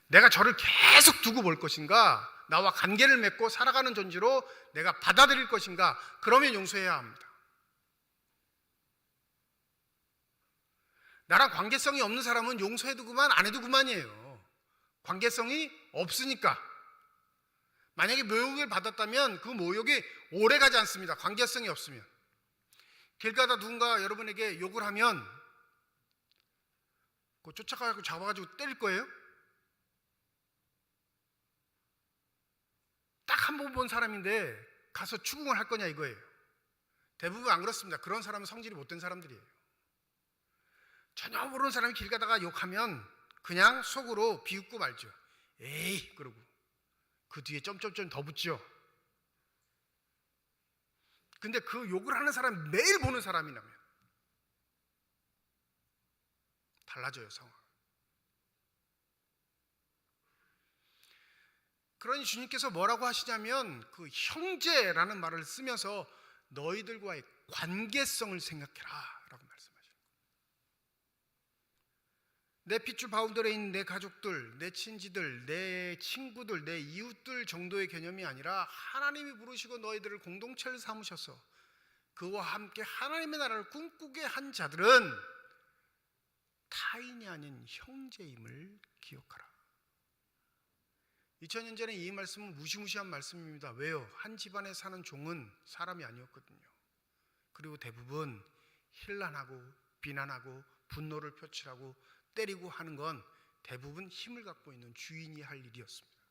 내가 저를 계속 두고 볼 것인가, 나와 관계를 맺고 살아가는 존재로 내가 받아들일 것인가, 그러면 용서해야 합니다. 나랑 관계성이 없는 사람은 용서해도 그만 안 해도 그만이에요. 관계성이 없으니까. 만약에 모욕을 받았다면 그 모욕이 오래 가지 않습니다. 관계성이 없으면. 길 가다 누군가 여러분에게 욕을 하면 그거 쫓아가고 잡아가지고 때릴 거예요? 딱 한 번 본 사람인데 가서 추궁을 할 거냐 이거예요. 대부분 안 그렇습니다. 그런 사람은 성질이 못된 사람들이에요. 전혀 모르는 사람이 길 가다가 욕하면 그냥 속으로 비웃고 말죠. 에이 그러고 그 뒤에 점점점 더 붙죠. 근데 그 욕을 하는 사람 매일 보는 사람이라면 달라져요, 상황. 그러니 주님께서 뭐라고 하시냐면 그 형제라는 말을 쓰면서 너희들과의 관계성을 생각해라 라고 말씀하셔요. 내 핏줄 바운더리에 있는 내 가족들, 내 친지들, 내 친구들, 내 이웃들 정도의 개념이 아니라 하나님이 부르시고 너희들을 공동체를 삼으셔서 그와 함께 하나님의 나라를 꿈꾸게 한 자들은 타인이 아닌 형제임을 기억하라. 2000년 전에 이 말씀은 무시무시한 말씀입니다. 왜요? 한 집안에 사는 종은 사람이 아니었거든요. 그리고 대부분 힐난하고 비난하고 분노를 표출하고 때리고 하는 건 대부분 힘을 갖고 있는 주인이 할 일이었습니다.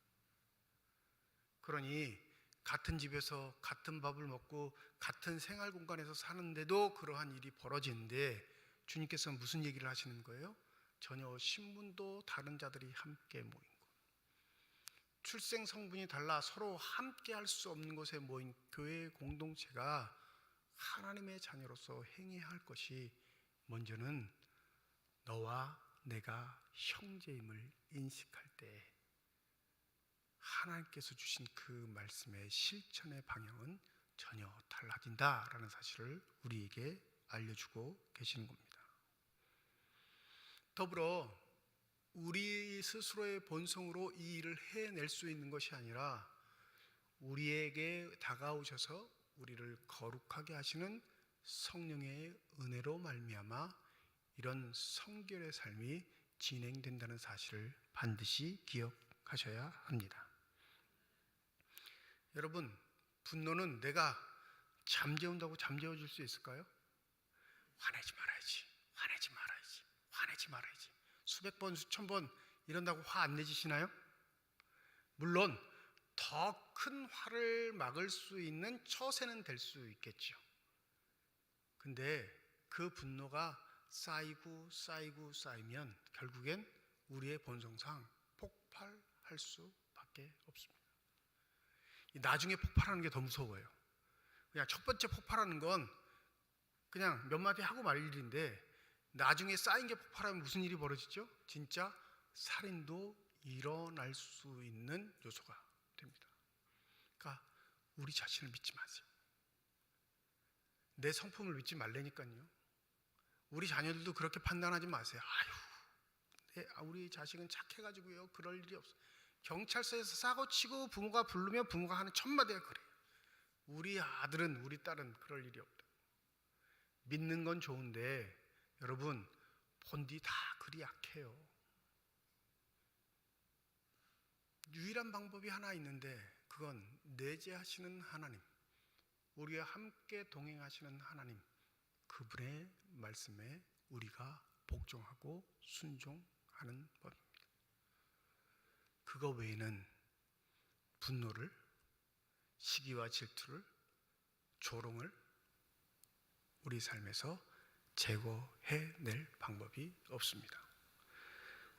그러니 같은 집에서 같은 밥을 먹고 같은 생활 공간에서 사는데도 그러한 일이 벌어지는데 주님께서는 무슨 얘기를 하시는 거예요? 전혀 신분도 다른 자들이 함께 모인 것, 출생 성분이 달라 서로 함께 할 수 없는 곳에 모인 교회의 공동체가 하나님의 자녀로서 행해야 할 것이 먼저는 너와 내가 형제임을 인식할 때 하나님께서 주신 그 말씀의 실천의 방향은 전혀 달라진다라는 사실을 우리에게 알려주고 계시는 겁니다. 더불어 우리 스스로의 본성으로 이 일을 해낼 수 있는 것이 아니라 우리에게 다가오셔서 우리를 거룩하게 하시는 성령의 은혜로 말미암아 이런 성결의 삶이 진행된다는 사실을 반드시 기억하셔야 합니다. 여러분, 분노는 내가 잠재운다고 잠재워줄 수 있을까요? 화내지 말아야지, 화내지 말아야지, 화내지 말아야지. 수백 번, 수천 번 이런다고 화 안 내지시나요? 물론 더 큰 화를 막을 수 있는 처세는 될 수 있겠죠. 근데 그 분노가 쌓이고 쌓이고 쌓이면 결국엔 우리의 본성상 폭발할 수밖에 없습니다. 나중에 폭발하는 게 더 무서워요. 그냥 첫 번째 폭발하는 건 그냥 몇 마디 하고 말 일인데 나중에 쌓인 게 폭발하면 무슨 일이 벌어지죠? 진짜 살인도 일어날 수 있는 요소가 됩니다. 그러니까 우리 자신을 믿지 마세요. 내 성품을 믿지 말라니까요. 우리 자녀들도 그렇게 판단하지 마세요. 우리 자식은 착해가지고요 그럴 일이 없어요. 경찰서에서 사고치고 부모가 부르면 부모가 하는 첫마디가 그래요. 우리 아들은 우리 딸은 그럴 일이 없다. 믿는 건 좋은데 여러분 본디 다 그리 약해요. 유일한 방법이 하나 있는데 그건 내재하시는 하나님, 우리와 함께 동행하시는 하나님, 그분의 말씀에 우리가 복종하고 순종하는 법입니다. 그거 외에는 분노를, 시기와 질투를, 조롱을 우리 삶에서 제거해낼 방법이 없습니다.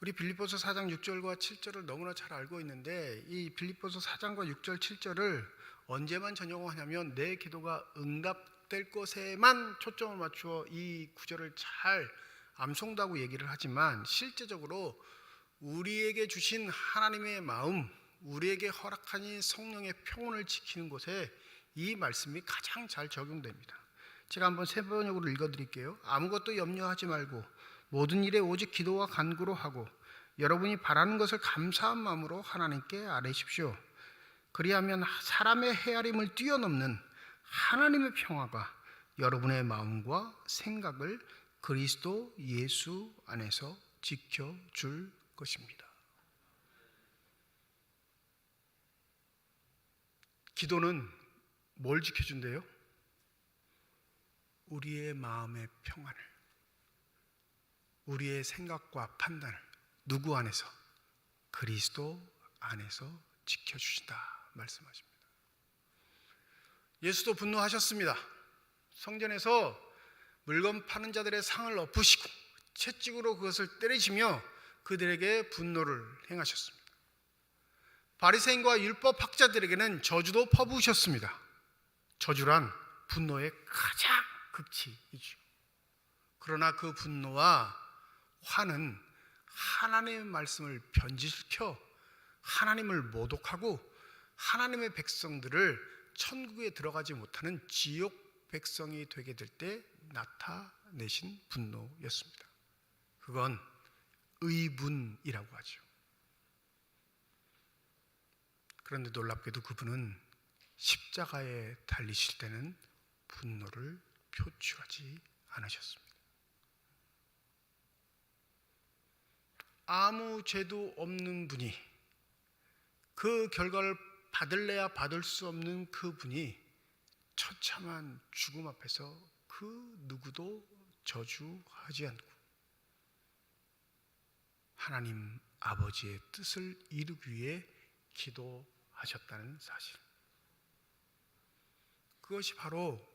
우리 빌립보서 4장 6절과 7절을 너무나 잘 알고 있는데 이 빌립보서 4장과 6절 7절을 언제만 전용하냐면 내 기도가 응답될 것에만 초점을 맞추어 이 구절을 잘 암송다고 얘기를 하지만 실제적으로 우리에게 주신 하나님의 마음, 우리에게 허락하신 성령의 평온을 지키는 곳에 이 말씀이 가장 잘 적용됩니다. 제가 한번 세 번역으로 읽어드릴게요. 아무것도 염려하지 말고 모든 일에 오직 기도와 간구로 하고 여러분이 바라는 것을 감사한 마음으로 하나님께 아뢰십시오. 그리하면 사람의 헤아림을 뛰어넘는 하나님의 평화가 여러분의 마음과 생각을 그리스도 예수 안에서 지켜줄 것입니다. 기도는 뭘 지켜준대요? 우리의 마음의 평안을, 우리의 생각과 판단을 누구 안에서? 그리스도 안에서 지켜주신다 말씀하십니다. 예수도 분노하셨습니다. 성전에서 물건 파는 자들의 상을 엎으시고 채찍으로 그것을 때리시며 그들에게 분노를 행하셨습니다. 바리새인과 율법 학자들에게는 저주도 퍼부으셨습니다. 저주란 분노의 가장 극치이죠. 그러나 그 분노와 화는 하나님의 말씀을 변질시켜 하나님을 모독하고 하나님의 백성들을 천국에 들어가지 못하는 지옥 백성이 되게 될 때 나타내신 분노였습니다. 그건 의분이라고 하죠. 그런데 놀랍게도 그분은 십자가에 달리실 때는 분노를 표출하지 않으셨습니다. 아무 죄도 없는 분이, 그 결과를 받을래야 받을 수 없는 그분이 처참한 죽음 앞에서 그 누구도 저주하지 않고 하나님 아버지의 뜻을 이루기 위해 기도하셨다는 사실, 그것이 바로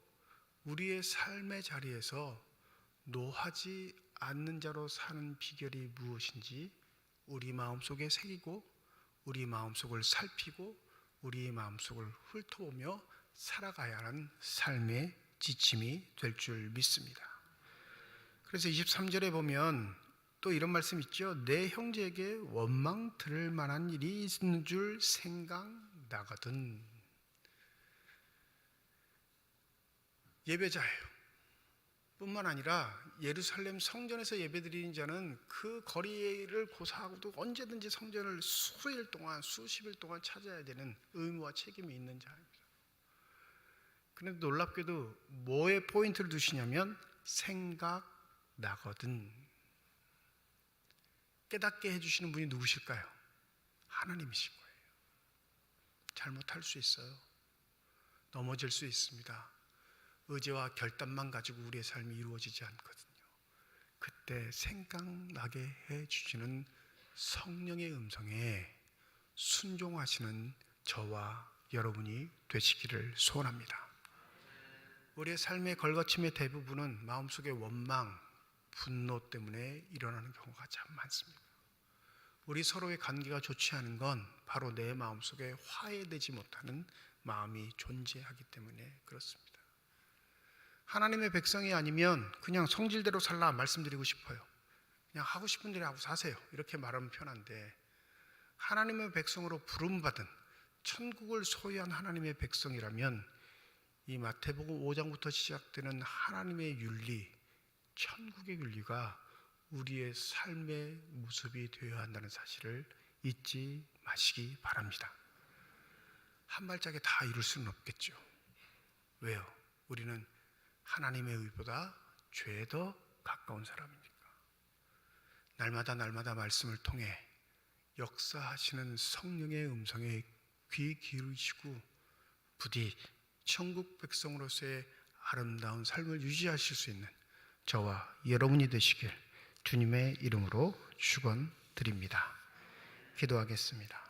우리의 삶의 자리에서 노하지 않는 자로 사는 비결이 무엇인지 우리 마음속에 새기고 우리 마음속을 살피고 우리 마음속을 훑어보며 살아가야 하는 삶의 지침이 될 줄 믿습니다. 그래서 23절에 보면 또 이런 말씀 있죠. 내 형제에게 원망 들을 만한 일이 있는 줄 생각나거든. 예배자예요. 뿐만 아니라 예루살렘 성전에서 예배드리는 자는 그 거리를 고사하고도 언제든지 성전을 수일 동안 수십일 동안 찾아야 되는 의무와 책임이 있는 자입니다. 그런데 놀랍게도 뭐에 포인트를 두시냐면 생각나거든. 깨닫게 해주시는 분이 누구실까요? 하나님이신 거예요. 잘못할 수 있어요. 넘어질 수 있습니다. 의지와 결단만 가지고 우리의 삶이 이루어지지 않거든요. 그때 생각나게 해주시는 성령의 음성에 순종하시는 저와 여러분이 되시기를 소원합니다. 우리의 삶의 걸거침의 대부분은 마음속의 원망, 분노 때문에 일어나는 경우가 참 많습니다. 우리 서로의 관계가 좋지 않은 건 바로 내 마음속에 화해되지 못하는 마음이 존재하기 때문에 그렇습니다. 하나님의 백성이 아니면 그냥 성질대로 살라 말씀드리고 싶어요. 그냥 하고 싶은 대로 하고 사세요. 이렇게 말하면 편한데, 하나님의 백성으로 부름받은 천국을 소유한 하나님의 백성이라면 이 마태복음 5장부터 시작되는 하나님의 윤리, 천국의 윤리가 우리의 삶의 모습이 되어야 한다는 사실을 잊지 마시기 바랍니다. 한 발짝에 다 이룰 수는 없겠죠. 왜요? 우리는 하나님의 의보다 죄에 더 가까운 사람이니까. 날마다 말씀을 통해 역사하시는 성령의 음성에 귀 기울이시고 부디 천국 백성으로서의 아름다운 삶을 유지하실 수 있는 저와 여러분이 되시길 주님의 이름으로 축원드립니다. 기도하겠습니다.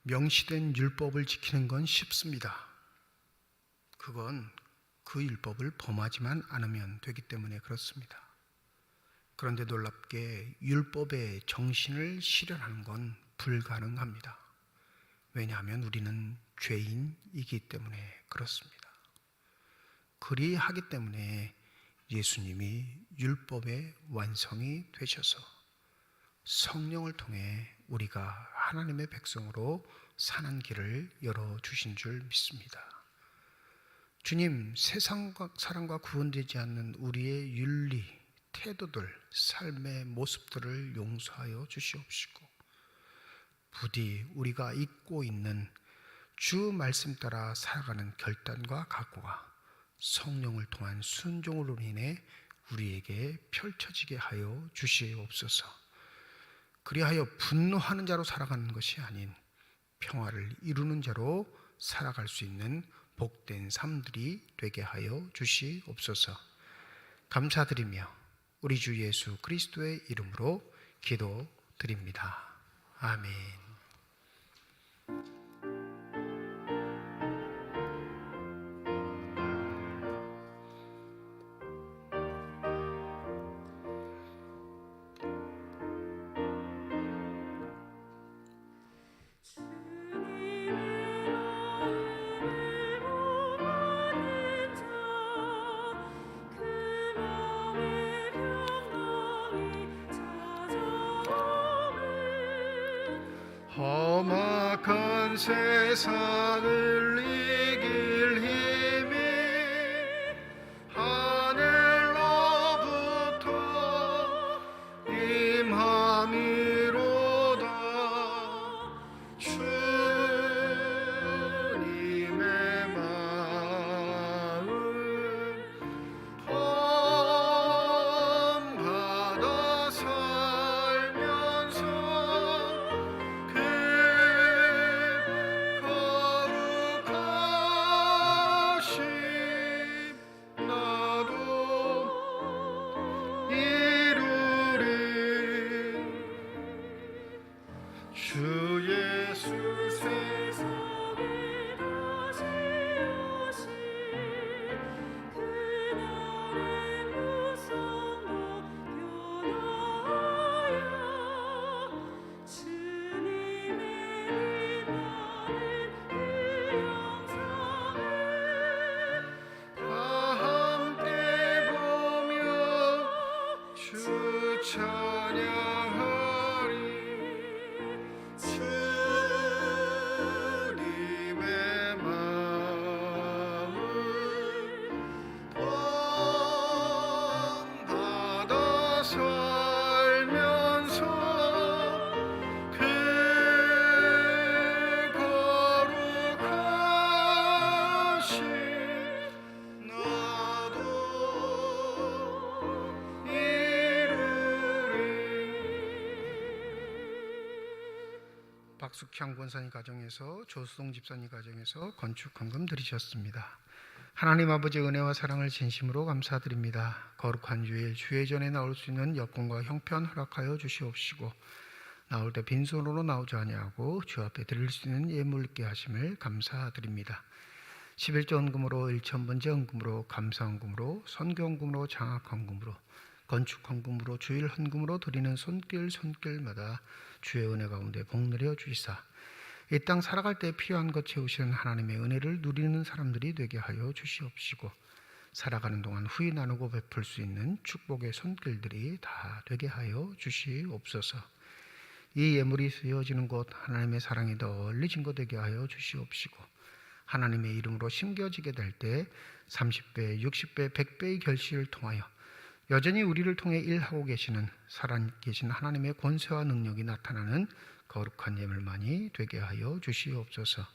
명시된 율법을 지키는 건 쉽습니다. 그건 그 율법을 범하지만 않으면 되기 때문에 그렇습니다. 그런데 놀랍게 율법의 정신을 실현하는 건 불가능합니다. 왜냐하면 우리는 죄인이기 때문에 그렇습니다. 그리하기 때문에 예수님이 율법의 완성이 되셔서 성령을 통해 우리가 하나님의 백성으로 사는 길을 열어주신 줄 믿습니다. 주님, 세상과 사랑과 구원되지 않는 우리의 윤리, 태도들, 삶의 모습들을 용서하여 주시옵시고, 부디 우리가 잊고 있는 주 말씀 따라 살아가는 결단과 각오가 성령을 통한 순종으로 인해 우리에게 펼쳐지게 하여 주시옵소서. 그리하여 분노하는 자로 살아가는 것이 아닌 평화를 이루는 자로 살아갈 수 있는 복된 삶들이 되게 하여 주시옵소서. 감사드리며 우리 주 예수 그리스도의 이름으로 기도드립니다. 아멘. 험악한 세상을 이길 힘이 하늘로부터 임함이로다. 주님의 마음 본받아 살면서 주 예수 세상에 다시 오신 그날의 무성도 변하여 주님의 빛나는 그 영상을 다 함께 보며 주 찬양하리. 주님의 마음 본받아 살면서 그 거룩하신 나도 이루리. 박숙향 권사님 가정에서 조수동 집사님 가정에서 건축 헌금 드리셨습니다. 하나님 아버지 은혜와 사랑을 진심으로 감사드립니다. 거룩한 주일 주의 전에 나올 수 있는 여건과 형편 허락하여 주시옵시고, 나올 때 빈손으로 나오지 아니하고 주 앞에 드릴 수 있는 예물 있게 하심을 감사드립니다. 11조 헌금으로 1,000번째 헌금으로 감사 헌금으로 선교 헌금으로 장학 헌금으로 건축 헌금으로 주일 헌금으로 드리는 손길마다 주의 은혜 가운데 복내려 주시사 이 땅 살아갈 때 필요한 것 채우시는 하나님의 은혜를 누리는 사람들이 되게 하여 주시옵시고, 살아가는 동안 후히 나누고 베풀 수 있는 축복의 손길들이 다 되게 하여 주시옵소서. 이 예물이 쓰여지는 곳 하나님의 사랑이 널리 증거되게 하여 주시옵시고, 하나님의 이름으로 심겨지게 될 때 30배, 60배, 100배의 결실을 통하여 여전히 우리를 통해 일하고 계시는 살아계신 하나님의 권세와 능력이 나타나는 거룩한 예물만이 되게 하여 주시옵소서.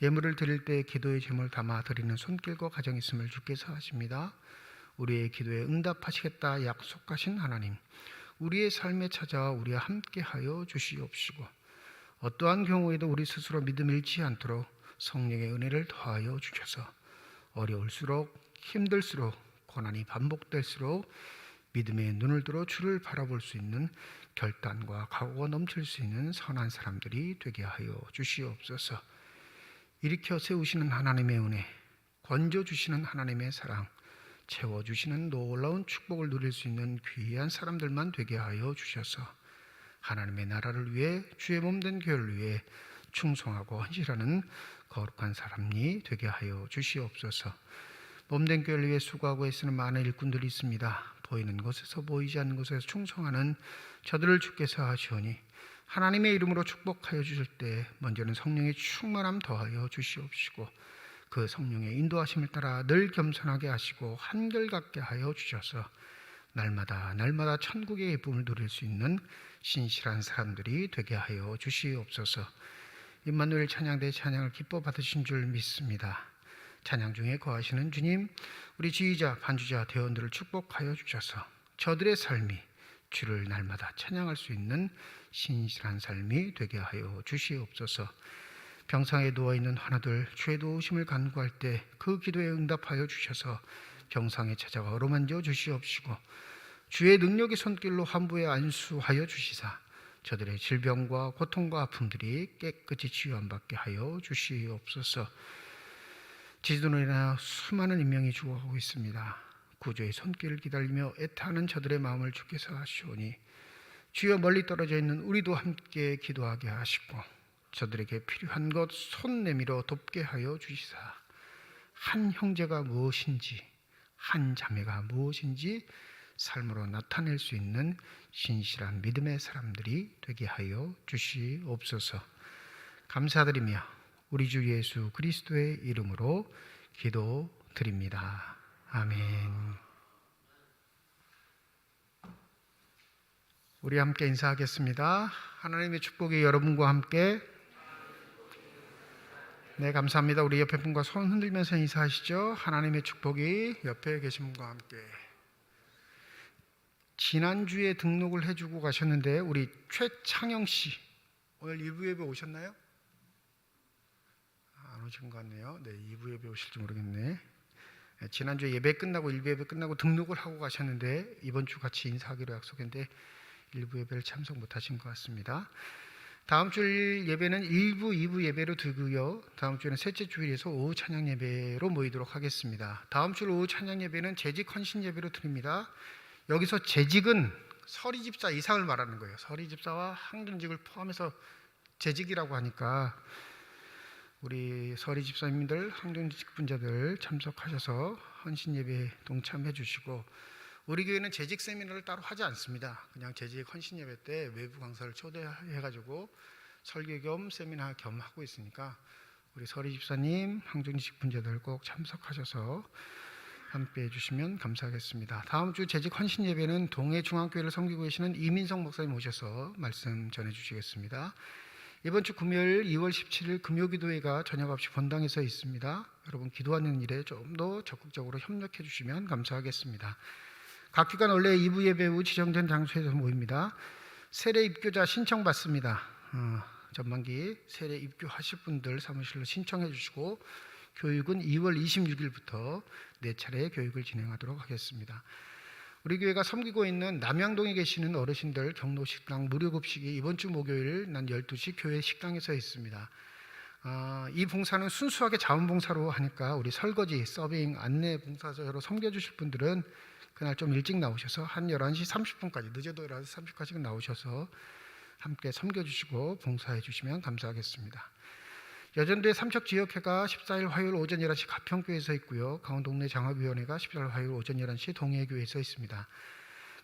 예물을 드릴 때 기도의 제물 담아 드리는 손길과 가정이 있음을 주께서 하십니다. 우리의 기도에 응답하시겠다 약속하신 하나님, 우리의 삶에 찾아와 우리와 함께하여 주시옵시고, 어떠한 경우에도 우리 스스로 믿음 잃지 않도록 성령의 은혜를 더하여 주셔서 어려울수록 힘들수록 고난이 반복될수록 믿음의 눈을 들어 주를 바라볼 수 있는 결단과 각오가 넘칠 수 있는 선한 사람들이 되게 하여 주시옵소서. 일으켜 세우시는 하나님의 은혜, 건져주시는 하나님의 사랑, 채워주시는 놀라운 축복을 누릴 수 있는 귀한 사람들만 되게 하여 주셔서 하나님의 나라를 위해 주의 몸된 교회를 위해 충성하고 헌신하는 거룩한 사람이 되게 하여 주시옵소서. 몸된 교회를 위해 수고하고 애쓰는 많은 일꾼들이 있습니다. 보이는 곳에서 보이지 않는 곳에서 충성하는 저들을 주께서 하시오니 하나님의 이름으로 축복하여 주실 때 먼저는 성령의 충만함 더하여 주시옵시고 그 성령의 인도하심을 따라 늘 겸손하게 하시고 한결같게 하여 주셔서 날마다 천국의 예쁨을 누릴 수 있는 신실한 사람들이 되게 하여 주시옵소서. 임마누엘 찬양대 찬양을 기뻐 받으신 줄 믿습니다. 찬양 중에 거하시는 주님, 우리 지휘자, 반주자, 대원들을 축복하여 주셔서 저들의 삶이 주를 날마다 찬양할 수 있는 신실한 삶이 되게 하여 주시옵소서. 병상에 누워있는 환우들 주의 도우심을 간구할 때 그 기도에 응답하여 주셔서 병상에 찾아와 어루만져 주시옵시고 주의 능력의 손길로 환부에 안수하여 주시사 저들의 질병과 고통과 아픔들이 깨끗이 치유 안 받게 하여 주시옵소서. 지진으로 인하여 수많은 인명이 죽어가고 있습니다. 구조의 손길을 기다리며 애타는 저들의 마음을 주께서 하시오니 주여 멀리 떨어져 있는 우리도 함께 기도하게 하시고 저들에게 필요한 것 손 내밀어 돕게 하여 주시사 한 형제가 무엇인지 한 자매가 무엇인지 삶으로 나타낼 수 있는 신실한 믿음의 사람들이 되게 하여 주시옵소서. 감사드리며 우리 주 예수 그리스도의 이름으로 기도드립니다. 아멘. 우리 함께 인사하겠습니다. 하나님의 축복이 여러분과 함께. 네, 감사합니다. 우리 옆에 분과 손 흔들면서 인사하시죠. 하나님의 축복이 옆에 계신 분과 함께. 지난주에 등록을 해주고 가셨는데 우리 최창영 씨 오늘 2부 예배 오셨나요? 안 오신 것 같네요. 네, 2부 예배 오실지 모르겠네. 지난주에 예배 끝나고 1부 예배 끝나고 등록을 하고 가셨는데 이번 주 같이 인사하기로 약속했는데 1부 예배를 참석 못하신 것 같습니다. 다음 주 예배는 1부, 2부 예배로 두고요. 다음 주에는 셋째 주일에서 오후 찬양 예배로 모이도록 하겠습니다. 다음 주 오후 찬양 예배는 재직 헌신 예배로 드립니다. 여기서 재직은 서리 집사 이상을 말하는 거예요. 서리 집사와 항전직을 포함해서 재직이라고 하니까 우리 서리 집사님들, 항전직 분자들 참석하셔서 헌신 예배에 동참해 주시고 우리 교회는 재직 세미나를 따로 하지 않습니다. 그냥 재직 헌신 예배 때 외부 강사를 초대해가지고 설교 겸 세미나 겸 하고 있으니까 우리 서리 집사님, 항전직 분자들 꼭 참석하셔서 함께 해주시면 감사하겠습니다. 다음 주 재직 헌신 예배는 동해중앙교회를 섬기고 계시는 이민성 목사님 오셔서 말씀 전해주시겠습니다. 이번 주 금요일 2월 17일 금요기도회가 저녁 없이 본당에서 있습니다. 여러분 기도하는 일에 좀 더 적극적으로 협력해 주시면 감사하겠습니다. 각 기관 원래 2부 예배 후 지정된 장소에서 모입니다. 세례 입교자 신청 받습니다. 전반기 세례 입교하실 분들 사무실로 신청해 주시고 교육은 2월 26일부터 4차례 교육을 진행하도록 하겠습니다. 우리 교회가 섬기고 있는 남양동에 계시는 어르신들 경로식당 무료급식이 이번 주 목요일 난 12시 교회 식당에서 있습니다. 이 봉사는 순수하게 자원봉사로 하니까 우리 설거지, 서빙, 안내 봉사자로 섬겨주실 분들은 그날 좀 일찍 나오셔서 한 11시 30분까지 늦어도 11시 30분까지 나오셔서 함께 섬겨주시고 봉사해 주시면 감사하겠습니다. 여전도의 삼척지역회가 14일 화요일 오전 11시 가평교회에서 있고요. 강원동네 장합위원회가 14일 화요일 오전 11시 동해교회에서 있습니다.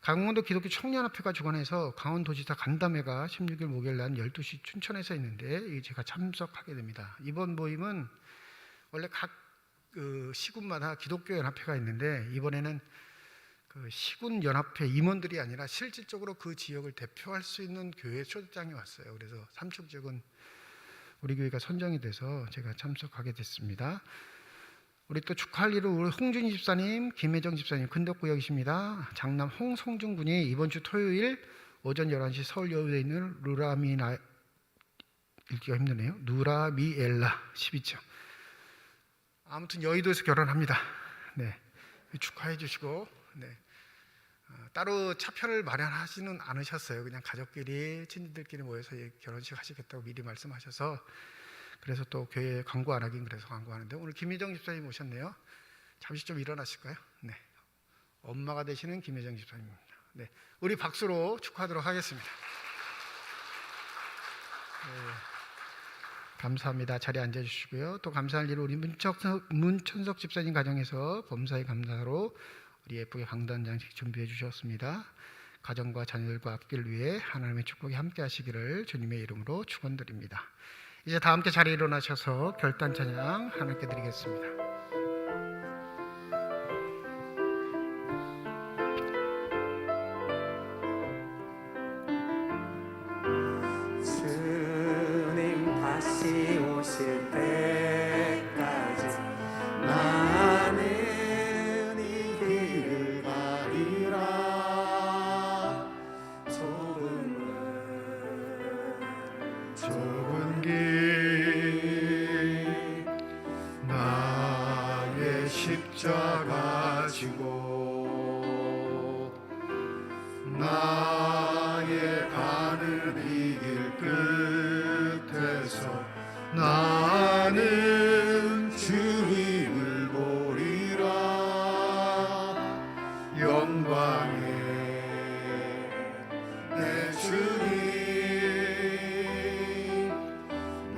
강원도 기독교 청년협회가 주관해서 강원도지사 간담회가 16일 목요일 날 12시 춘천에서 있는데 제가 참석하게 됩니다. 이번 모임은 원래 각 시군마다 기독교연합회가 있는데 이번에는 그 시군연합회 임원들이 아니라 실질적으로 그 지역을 대표할 수 있는 교회 초대장이 왔어요. 그래서 삼척 지역은 우리 교회가 선정이 돼서 제가 참석하게 됐습니다. 우리 또 축하할 일은 우리 홍준희 집사님, 김혜정 집사님 근덕구역이십니다. 장남 홍성준 군이 이번 주 토요일 오전 11시 서울여의도에 있는 읽기가 힘드네요. 누라미엘라 12층. 아무튼 여의도에서 결혼합니다. 네, 축하해 주시고 네. 따로 차편을 마련하지는 않으셨어요. 그냥 가족끼리 친지들끼리 모여서 결혼식 하시겠다고 미리 말씀하셔서 그래서 또 교회에 광고 안 하긴 그래서 광고하는데 오늘 김혜정 집사님 오셨네요. 잠시 좀 일어나실까요? 네, 엄마가 되시는 김혜정 집사님입니다. 네, 우리 박수로 축하하도록 하겠습니다. 네, 감사합니다. 자리에 앉아주시고요. 또 감사할 일은 우리 문천석 집사님 가정에서 범사의 감사로 우리 예쁘게 강단장식 준비해 주셨습니다. 가정과 자녀들과 앞길 위해 하나님의 축복이 함께 하시기를 주님의 이름으로 축원드립니다. 이제 다 함께 자리에 일어나셔서 결단 찬양 하나님께 드리겠습니다. 주님 다시 오실 때까지 나는 이 길을 가리라. 좁은 길 나의 십자가 지고 나의 가는 이 길 끝에서 나는 주님을 보리라. 영광의 내 주님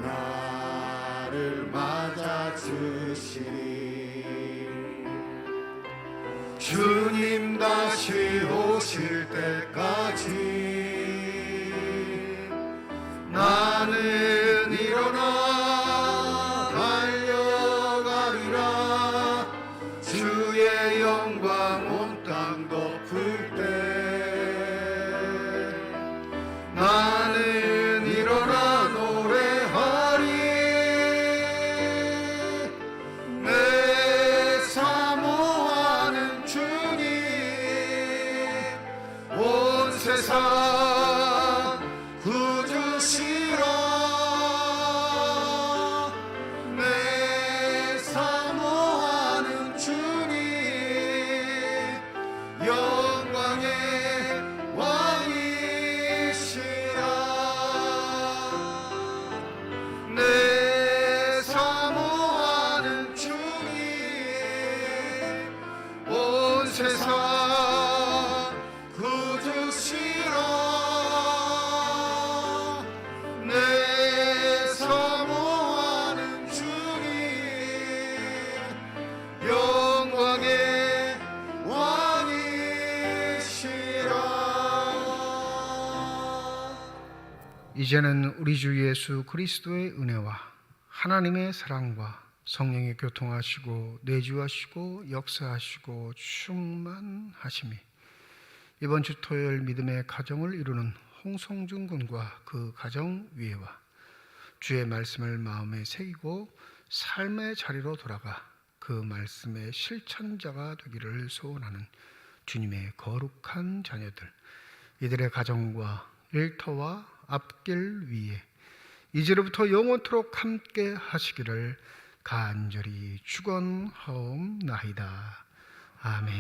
나를 맞아주시리. 주님 다시 오실 때까지 나는 일어나 달려가리라. 주의 영광 온 땅 덮을 때 나는 일어나 노래하리. 내 사모하는 주님 온 세상 구주시라. 내 사모하는 주님 영광의 왕이시라. 내 사모하는 주님 온 세상 구주시라. 내 사모하는 주님 영광의 왕이시라. 이제는 우리 주 예수 그리스도의 은혜와 하나님의 사랑과 성령의 교통하시고 내주하시고 역사하시고 충만하심이 이번 주 토요일 믿음의 가정을 이루는 홍성준 군과 그 가정 위에와 주의 말씀을 마음에 새기고 삶의 자리로 돌아가 그 말씀의 실천자가 되기를 소원하는 주님의 거룩한 자녀들, 이들의 가정과 일터와 앞길 위에 이제로부터 영원토록 함께 하시기를 간절히 축원하옵나이다. 아멘.